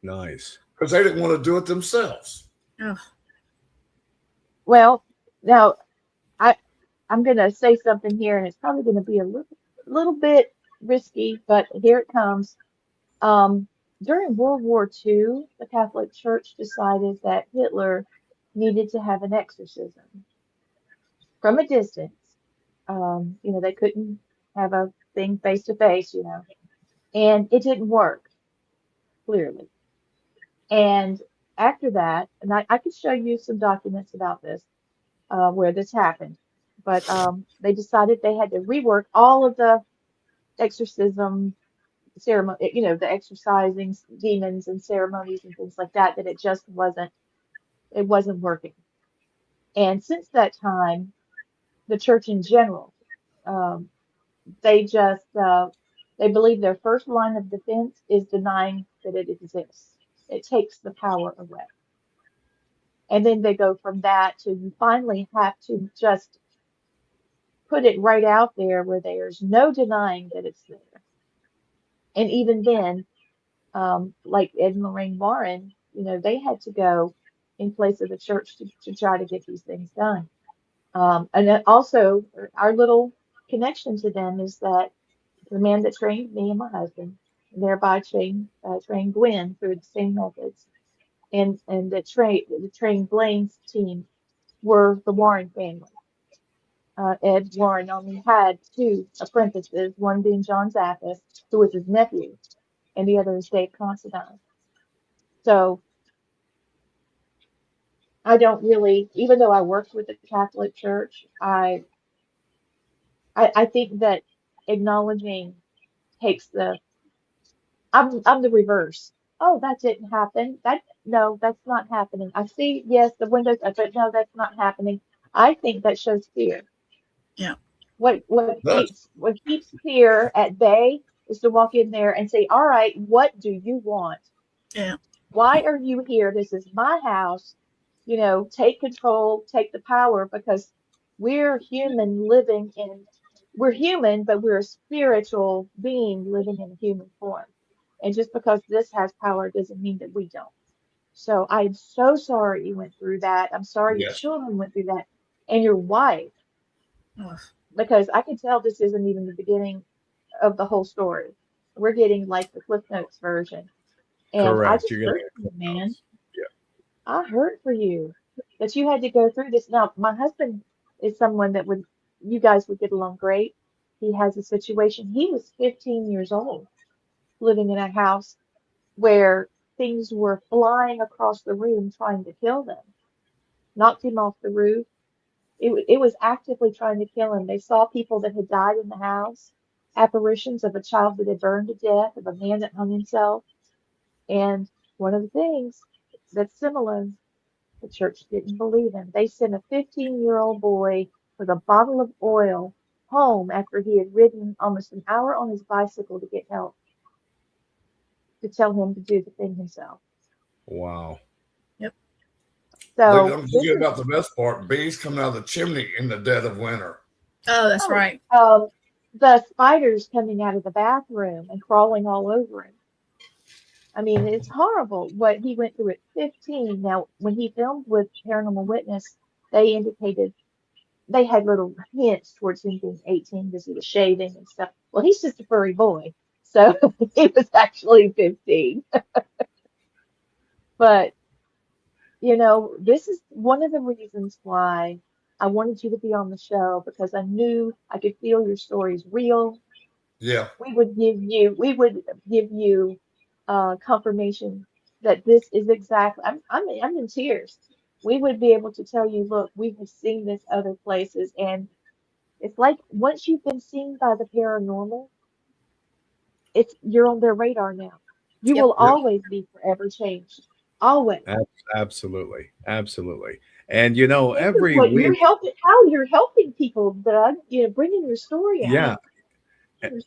Nice. Because they didn't want to do it themselves. Oh. Well, now I'm going to say something here, and it's probably going to be a little bit risky, but here it comes. During World War II, the Catholic Church decided that Hitler needed to have an exorcism from a distance. They couldn't have a thing face to face, and it didn't work, clearly. And after that, and I could show you some documents about this, where this happened, but they decided they had to rework all of the exorcism ceremony, the exorcising demons and ceremonies and things like that, that it just wasn't working. And since that time, the church in general, they believe their first line of defense is denying that it exists. It takes the power away. And then they go from that to, you finally have to just put it right out there where there's no denying that it's there. And even then, like Ed and Lorraine Warren, they had to go in place of the church to try to get these things done. And then also, our little connection to them is that the man that trained me and my husband, and thereby trained Gwen through the same methods, and the trained Blaine's team were the Warren family. Ed Warren only had two apprentices, one being John Zappis, who was his nephew, and the other is Dave Considine. So I don't really, even though I worked with the Catholic Church, I think that acknowledging takes I'm the reverse. Oh, that didn't happen. No, that's not happening. I see, yes, the windows, but no, that's not happening. I think that shows fear. Yeah. What keeps fear at bay is to walk in there and say, all right, what do you want? Yeah. Why are you here? This is my house. Take control, take the power, because we're human, but we're a spiritual being living in a human form. And just because this has power doesn't mean that we don't. So I'm so sorry you went through that. I'm sorry your children went through that, and your wife. Ugh. Because I can tell this isn't even the beginning of the whole story. We're getting like the Cliff Notes version. And Correct. I just hurt for you, man. Yeah. I hurt for you that you had to go through this. Now, my husband is someone that you guys would get along great. He has a situation. He was 15 years old, living in a house where things were flying across the room trying to kill them. Knocked him off the roof. It was actively trying to kill him. They saw people that had died in the house, apparitions of a child that had burned to death, of a man that hung himself. And one of the things that's similar, the church didn't believe him. They sent a 15-year-old boy with a bottle of oil home after he had ridden almost an hour on his bicycle to get help, to tell him to do the thing himself. Wow. Yep. So don't forget about the best part: bees coming out of the chimney in the dead of winter. Oh, that's right. The spiders coming out of the bathroom and crawling all over him. I mean, it's horrible what he went through at 15. Now, when he filmed with Paranormal Witness, they indicated they had little hints towards him being 18 because he was shaving and stuff. Well, he's just a furry boy, so he was actually 15. But, you know, this is one of the reasons why I wanted you to be on the show, because I knew I could feel your story's real. Yeah. We would give you confirmation that this is exactly. I'm in tears. We would be able to tell you, look, we have seen this other places, and it's like once you've been seen by the paranormal, you're on their radar now. You Yep. will always be forever changed. Always. Absolutely. Absolutely. And, you know, This is every what you're week, helping, how you're helping people, Doug, you know, bringing your story yeah, out. Your story.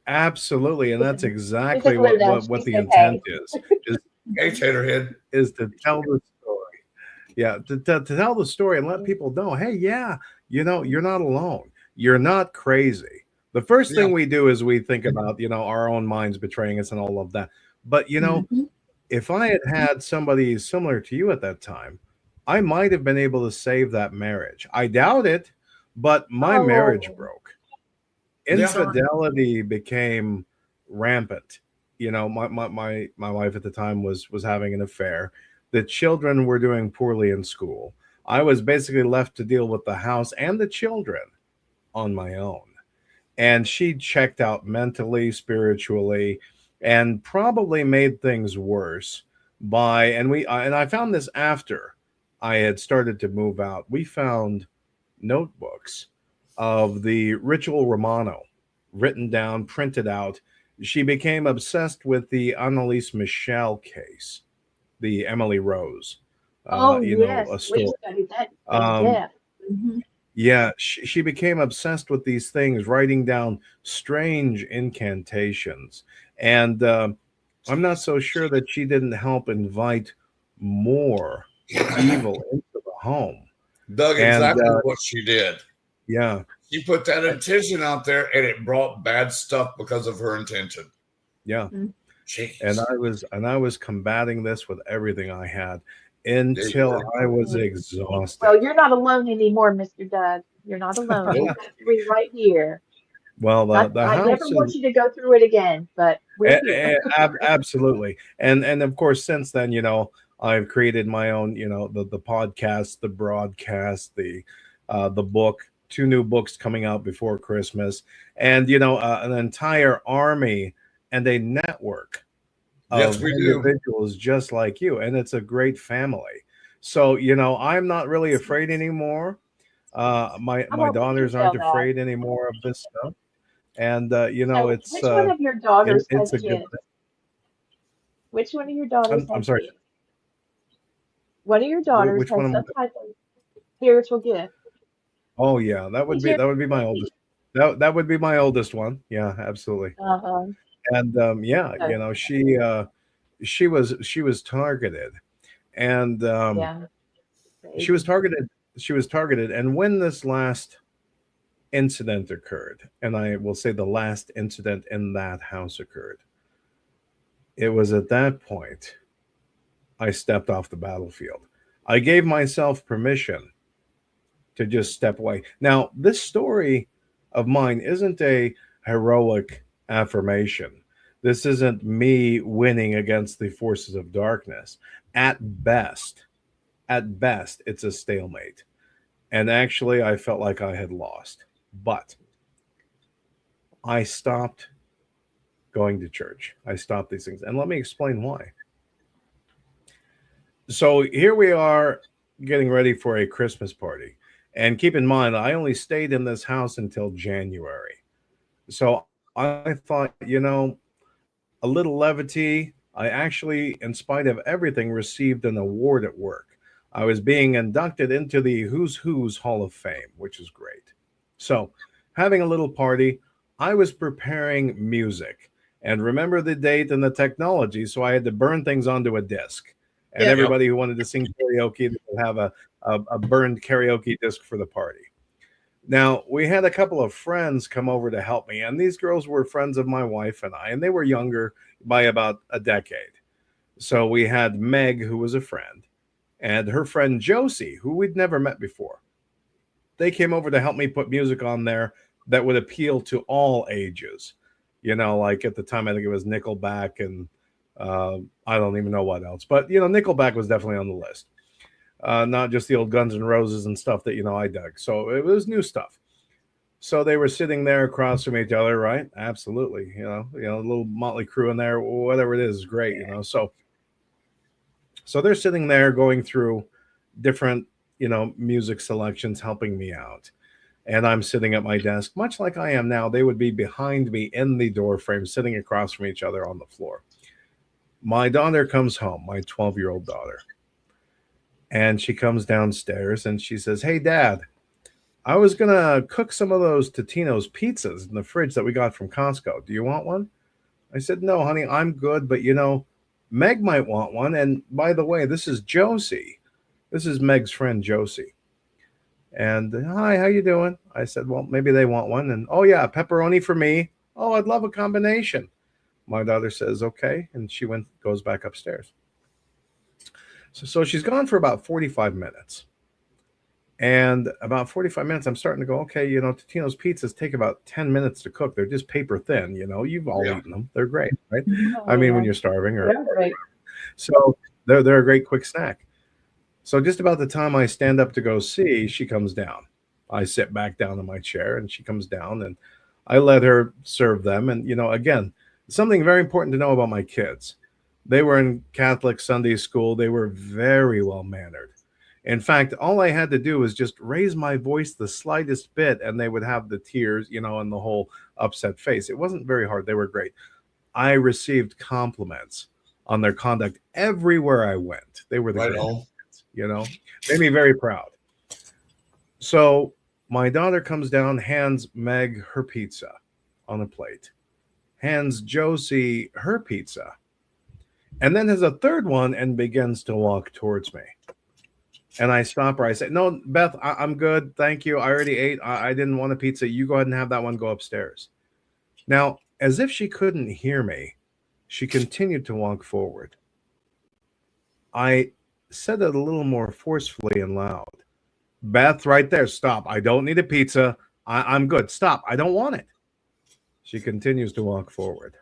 absolutely. And that's Listen, exactly physically what she the said, intent hey. is, Hey, Taterhead. is to tell the story. Yeah, to tell the story and let people know, hey, yeah, you know, you're not alone. You're not crazy. The first Yeah. thing we do is we think about, you know, our own minds betraying us and all of that. But, you know, if I had had somebody similar to you at that time, I might have been able to save that marriage. I doubt it, but my marriage Oh, broke. Yeah. Infidelity became rampant. You know, my wife at the time was having an affair. The children were doing poorly in school. I was basically left to deal with the house and the children on my own. And she checked out mentally, spiritually, and probably made things worse by and I found this after I had started to move out. We found notebooks of the Ritual Romano written down, printed out. She became obsessed with the Annalise Michel case, the Emily Rose, oh you know, yes, a we story. studied that in Um, depth. yeah, she became obsessed with these things, writing down strange incantations. And I'm not so sure that she didn't help invite more evil into the home. Doug, And exactly what she did. yeah, She put that intention out there, and it brought bad stuff because of her intention. yeah. Jeez. And I was combating this with everything I had until I was exhausted. Well, you're not alone anymore, Mr. Doug. You're not alone. We've got three right here. Well, the I never house want is you to go through it again, but we're here. absolutely. And of course, since then, you know, I've created my own, you know, the podcast, the broadcast, the book, 2 new books coming out before Christmas, and you know, an entire army and a network Yes, of we do. individuals just like you, and it's a great family. So, you know, I'm not really afraid anymore. My I won't let you daughters tell aren't that. afraid anymore of this stuff, and you know, So, which one of your daughters it's has a good gifts? Which one of your daughters I'm has sorry. gifts? One of your daughters Which one? has some type of spiritual gift. Oh yeah, that would be my oldest. That would be my oldest one. Yeah, absolutely. Uh-huh. And yeah, So, you know, she was targeted, and yeah. she was targeted. And when this last incident occurred, and I will say the last incident in that house occurred, it was at that point I stepped off the battlefield. I gave myself permission to just step away. Now, this story of mine isn't a heroic affirmation. This isn't me winning against the forces of darkness. At best, it's a stalemate. And actually, I felt like I had lost. But I stopped going to church. I stopped these things. And let me explain why. So here we are getting ready for a Christmas party. And keep in mind, I only stayed in this house until January. So I thought, you know, a little levity. I actually, in spite of everything, received an award at work. I was being inducted into the Who's Who's Hall of Fame, which is great. So having a little party, I was preparing music. And remember the date and the technology, so I had to burn things onto a disc. And everybody who wanted to sing karaoke would have a burned karaoke disc for the party. Now, we had a couple of friends come over to help me, and these girls were friends of my wife and I, and they were younger by about a decade. So we had Meg, who was a friend, and her friend Josie, who we'd never met before. They came over to help me put music on there that would appeal to all ages. You know, like at the time, I think it was Nickelback and I don't even know what else. But, you know, Nickelback was definitely on the list. Not just the old Guns N' Roses and stuff that, you know, I dug. So it was new stuff. So they were sitting there across from each other, right? Absolutely. You know, a little Motley Crue in there, whatever it is great, you know. So they're sitting there going through different, you know, music selections, helping me out. And I'm sitting at my desk, much like I am now. They would be behind me in the door frame, sitting across from each other on the floor. My daughter comes home, my 12-year-old daughter. And she comes downstairs and she says, "Hey, Dad, I was going to cook some of those Totino's pizzas in the fridge that we got from Costco. Do you want one?" I said, "No, honey, I'm good. But, you know, Meg might want one. And by the way, this is Josie. This is Meg's friend, Josie. And hi, how you doing?" I said, "Well, maybe they want one." And, "Oh, yeah, pepperoni for me. Oh, I'd love a combination." My daughter says, "Okay." And she goes back upstairs. So she's gone for about 45 minutes. And about 45 minutes, I'm starting to go, okay, you know, Totino's pizzas take about 10 minutes to cook. They're just paper thin, you know. You've all eaten them. They're great, right? I mean, when you're starving. Right. So they're a great quick snack. So just about the time I stand up to go see, she comes down. I sit back down in my chair, and she comes down, and I let her serve them. And, you know, again, something very important to know about my kids. They were in Catholic Sunday school. They were very well mannered. In fact, all I had to do was just raise my voice the slightest bit, and they would have the tears, you know, and the whole upset face. It wasn't very hard. They were great. I received compliments on their conduct everywhere I went. They were the greatest, you know, made me very proud. So my daughter comes down, hands Meg her pizza on a plate, hands Josie her pizza, and then has a third one and begins to walk towards me. And I stop her. I say, "No, Beth, I'm good. Thank you. I already ate. I didn't want a pizza. You go ahead and have that one. Go upstairs." Now, as if she couldn't hear me, she continued to walk forward. I said it a little more forcefully and loud. "Beth, right there. Stop. I don't need a pizza. I'm good. Stop. I don't want it." She continues to walk forward.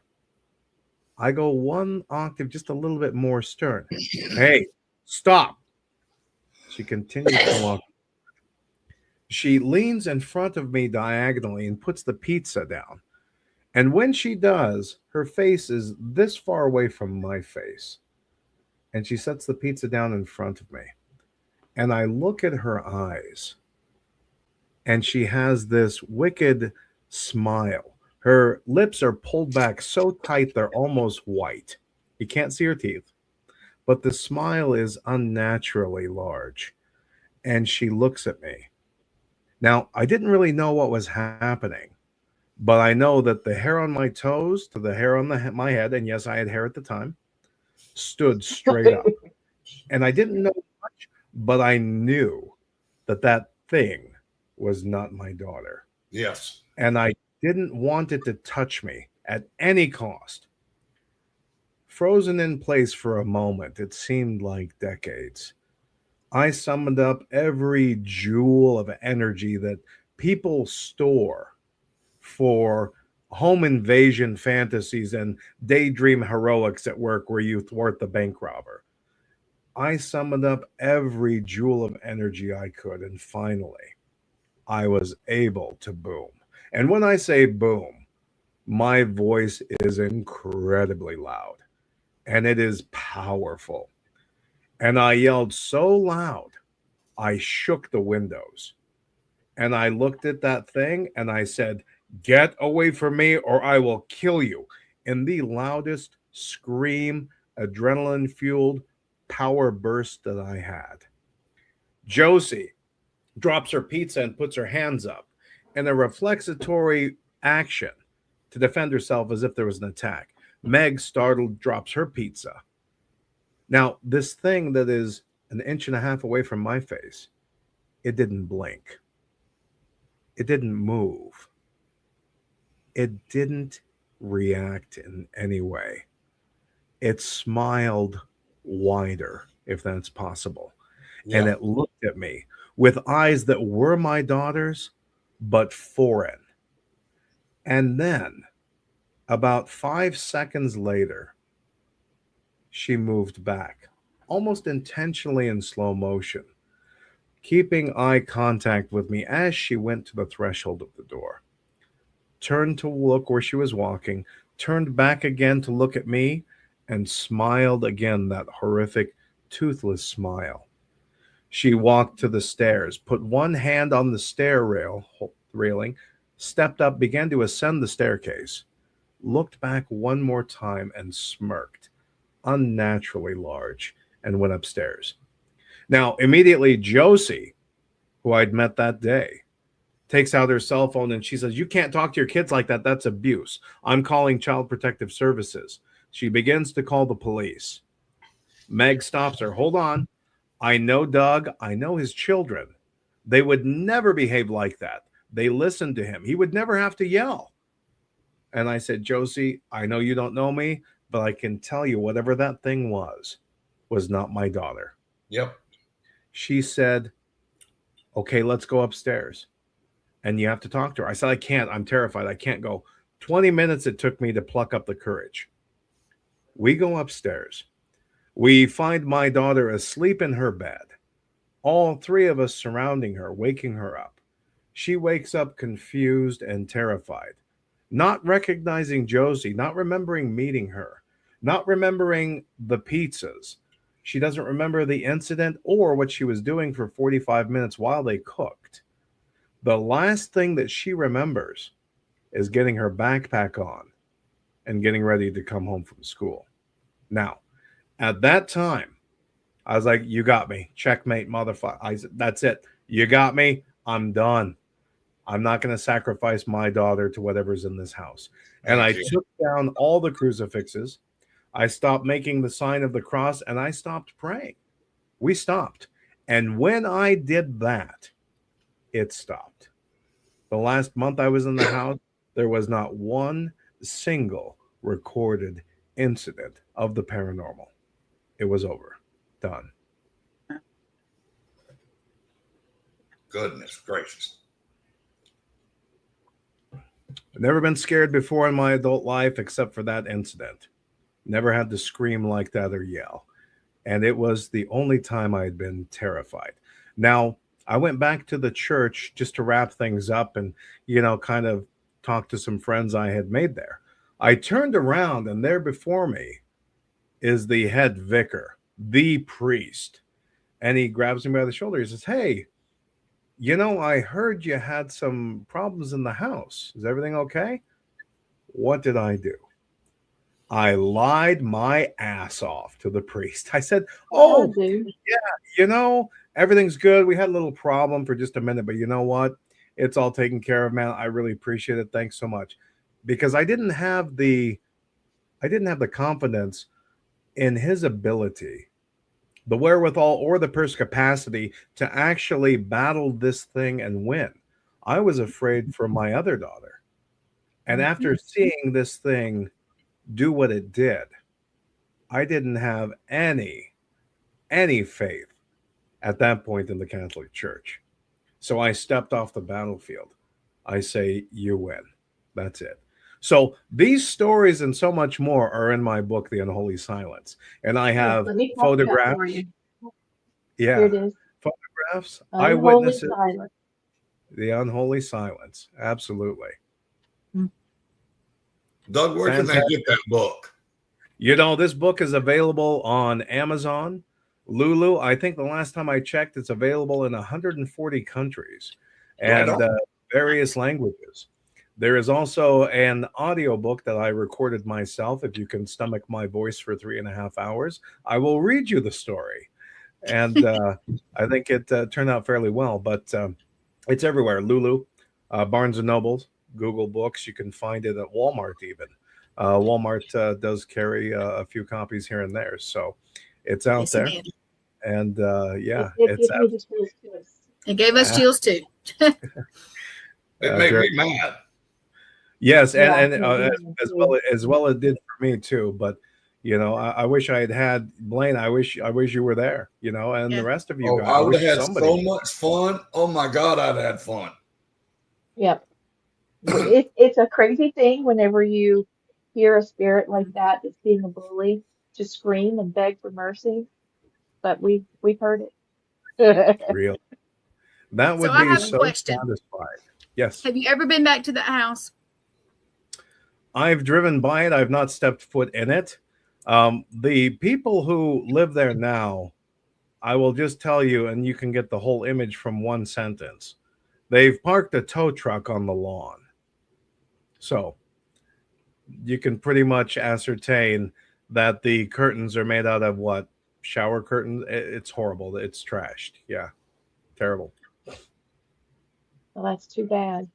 I go one octave, just a little bit more stern. "Hey, stop." She continues to walk. She leans in front of me diagonally and puts the pizza down. And when she does, her face is this far away from my face. And she sets the pizza down in front of me. And I look at her eyes. And she has this wicked smile. Her lips are pulled back so tight they're almost white. You can't see her teeth. But the smile is unnaturally large. And she looks at me. Now, I didn't really know what was happening, but I know that the hair on my toes to the hair on my head, and yes, I had hair at the time, stood straight up. And I didn't know much, but I knew that that thing was not my daughter. Yes. And I didn't want it to touch me at any cost. Frozen in place for a moment, it seemed like decades. I summoned up every jewel of energy that people store for home invasion fantasies and daydream heroics at work where you thwart the bank robber. I summoned up every jewel of energy I could, and finally, I was able to boom. And when I say boom, my voice is incredibly loud. And it is powerful. And I yelled so loud, I shook the windows. And I looked at that thing and I said, "Get away from me or I will kill you," in the loudest scream, adrenaline-fueled power burst that I had. Josie drops her pizza and puts her hands up in a reflexatory action to defend herself as if there was an attack. Meg, startled, drops her pizza. Now, this thing that is an inch and a half away from my face, it didn't blink. It didn't move. It didn't react in any way. It smiled wider, if that's possible. Yeah. And it looked at me with eyes that were my daughter's, but foreign. And then, about 5 seconds later, she moved back, almost intentionally in slow motion, keeping eye contact with me as she went to the threshold of the door. Turned to look where she was walking, turned back again to look at me, and smiled again, that horrific, toothless smile. She walked to the stairs, put one hand on the stair railing, stepped up, began to ascend the staircase, looked back one more time and smirked, unnaturally large, and went upstairs. Now, immediately, Josie, who I'd met that day, takes out her cell phone and she says, "You can't talk to your kids like that. That's abuse. I'm calling Child Protective Services." She begins to call the police. Meg stops her. "Hold on. I know Doug. I know his children. They would never behave like that. They listened to him. He would never have to yell." And I said, "Josie, I know you don't know me, but I can tell you whatever that thing was not my daughter." Yep. She said, "Okay, let's go upstairs. And you have to talk to her." I said, "I can't. I'm terrified. I can't go." 20 minutes it took me to pluck up the courage. We go upstairs. We find my daughter asleep in her bed. All three of us surrounding her, waking her up. She wakes up confused and terrified, not recognizing Josie, not remembering meeting her, not remembering the pizzas. She doesn't remember the incident or what she was doing for 45 minutes while they cooked. The last thing that she remembers is getting her backpack on and getting ready to come home from school. Now, at that time, I was like, "You got me. Checkmate, motherfucker." I said, "That's it. You got me. I'm done. I'm not going to sacrifice my daughter to whatever's in this house." And I took down all the crucifixes. I stopped making the sign of the cross, and I stopped praying. We stopped. And when I did that, it stopped. The last month I was in the house, there was not one single recorded incident of the paranormal. It was over. Done. Goodness gracious. I've never been scared before in my adult life except for that incident. Never had to scream like that or yell. And it was the only time I had been terrified. Now, I went back to the church just to wrap things up and, kind of talk to some friends I had made there. I turned around and there before me is the head vicar, the priest. And he grabs me by the shoulder. He says, "Hey, I heard you had some problems in the house. Is everything okay?" What did I do? I lied my ass off to the priest. I said, "Oh, yeah, everything's good. We had a little problem for just a minute, but you know what? It's all taken care of, man. I really appreciate it. Thanks so much." Because I didn't have the confidence in his ability, the wherewithal or the perspicacity to actually battle this thing and win. I was afraid for my other daughter. And after seeing this thing do what it did, I didn't have any faith at that point in the Catholic Church. So I stepped off the battlefield. I say, "You win." That's it. So these stories and so much more are in my book, The Unholy Silence. And I have photographs. Yeah. Here it is. Photographs, Unholy eyewitnesses. Silence. The Unholy Silence. Absolutely. Doug, where can they get that book? This book is available on Amazon, Lulu. I think the last time I checked, it's available in 140 countries and various languages. There is also an audiobook that I recorded myself. If you can stomach my voice for 3.5 hours, I will read you the story. And I think it turned out fairly well, but it's everywhere. Lulu, Barnes & Noble, Google Books. You can find it at Walmart even. Walmart does carry a few copies here and there. So it's out there. And yeah, it gave us chills too. It made me mad. Yes, and as well it did for me too. But I wish I had Blaine. I wish you were there. And the rest of you guys. I would have had so much fun. Oh my God, I'd had fun. Yep. It's a crazy thing whenever you hear a spirit like that that's being a bully to scream and beg for mercy. But we've heard it. Real. That would be so satisfying. Yes. Have you ever been back to that house? I've driven by it. I've not stepped foot in it. The people who live there now, I will just tell you, and you can get the whole image from one sentence. They've parked a tow truck on the lawn. So you can pretty much ascertain that the curtains are made out of what? Shower curtains? It's horrible. It's trashed. Yeah. Terrible. Well, that's too bad.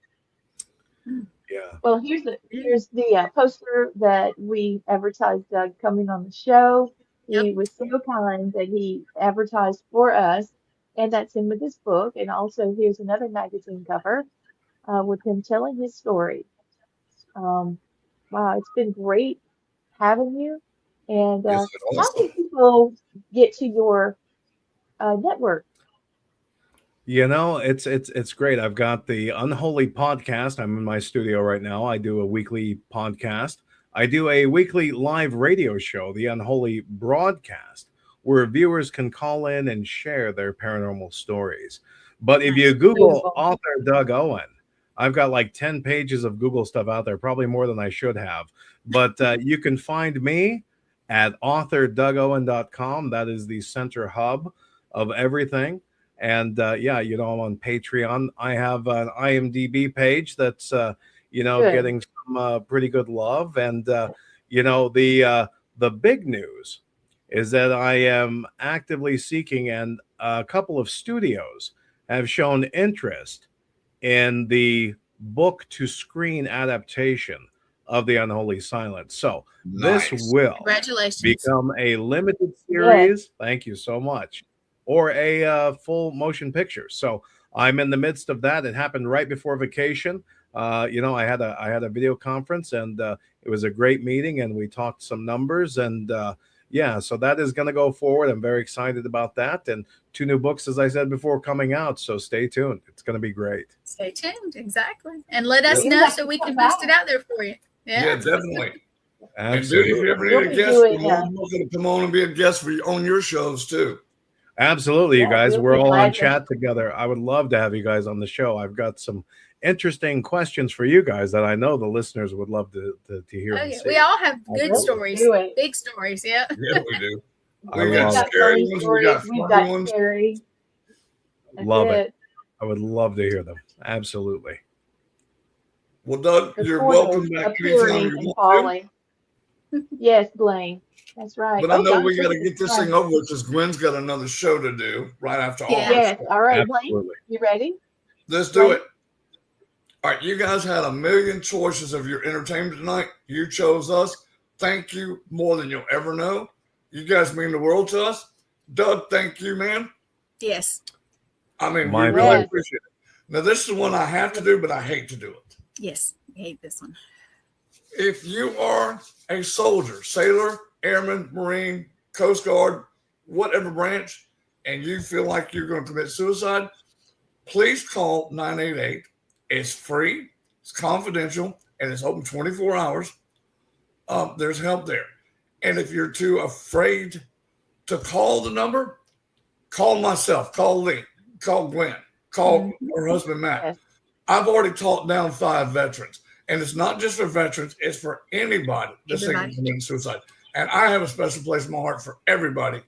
Yeah. Well, here's the poster that we advertised Doug coming on the show. He was so kind that he advertised for us, and that's him with his book. And also, here's another magazine cover with him telling his story. Wow, it's been great having you. And how can people get to your network? It's great. I've got the Unholy Podcast. I'm in my studio right now. I do a weekly podcast. I do a weekly live radio show, the Unholy Broadcast, where viewers can call in and share their paranormal stories. But if you Google author Doug Owen, I've got like 10 pages of Google stuff out there, probably more than I should have. But you can find me at authordougowen.com. That is the center hub of everything. And I'm on Patreon. I have an IMDb page that's getting some pretty good love. And the big news is that I am actively seeking, and a couple of studios have shown interest in the book to screen adaptation of the Unholy Silence. So this will become a limited series. Thank you so much. Or a full motion picture. So I'm in the midst of that. It happened right before vacation. I had a video conference, and it was a great meeting, and we talked some numbers, and so that is going to go forward. I'm very excited about that, and 2 new books, as I said before, coming out. So stay tuned. It's going to be great. Stay tuned, exactly, and let us know so we can boost it out there for you. Yeah, definitely. Absolutely. And dude, if you ever need a guest, we're going to come on and be a guest on your shows too. Absolutely, you guys. We're all on chat together. I would love to have you guys on the show. I've got some interesting questions for you guys that I know the listeners would love to hear. Oh, yeah. We all have good stories, big stories. Yeah, yeah, we do. We got scary stories. We've got scary. Love it. I would love to hear them. Absolutely. Well, Doug, you're welcome back anytime you want to. Yes, Blaine. That's right. But I know we got to get this thing over with because Gwen's got another show to do right after all. Yes. All right, Blaine. You ready? Let's do it. All right. You guys had a million choices of your entertainment tonight. You chose us. Thank you more than you'll ever know. You guys mean the world to us. Doug, thank you, man. Yes. I mean, we really appreciate it. Now, this is one I have to do, but I hate to do it. Yes. I hate this one. If you are a soldier, sailor, airman, Marine, Coast Guard, whatever branch, and you feel like you're going to commit suicide, please call 988. It's free, it's confidential, and it's open 24 hours. There's help there. And if you're too afraid to call the number, call myself, call Lee, call Gwen, call her husband, Matt. I've already talked down 5 veterans. And it's not just for veterans, it's for anybody that's thinking of committing suicide. And I have a special place in my heart for everybody.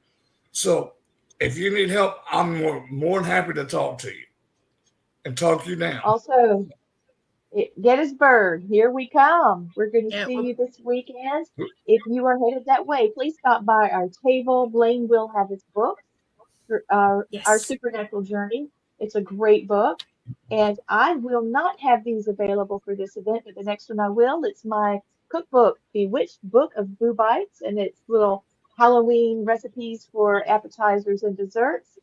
So if you need help, I'm more than happy to talk to you and talk you down. Also, Gettysburg, here we come. We're going to see you this weekend. If you are headed that way, please stop by our table. Blaine will have his book, Our Supernatural Journey. It's a great book. And I will not have these available for this event, but the next one I will. It's my cookbook, Bewitched Book of Boo Bites, and it's little Halloween recipes for appetizers and desserts.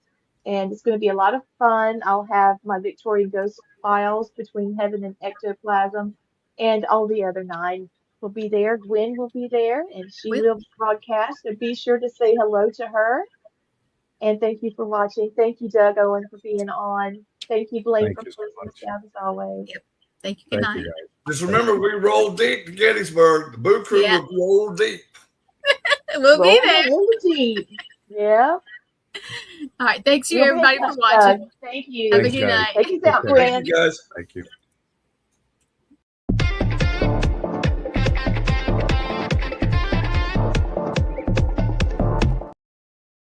and it's going to be a lot of fun. I'll have my Victorian Ghost Files, Between Heaven and Ectoplasm, and all the other 9 will be there. Gwen will be there, and she will broadcast. So be sure to say hello to her. And thank you for watching. Thank you, Doug Owen, for being on. Thank you, Blaine, for closing us down as always. Yep. Thank you. Good night. Just remember, we roll deep to Gettysburg. The Boo Crew will roll deep. We'll be there. Deep. Yeah. All right. Thanks you, everybody, for watching. Thank you. Have a good night. Take us out, friends. Thank you, guys. Thank you.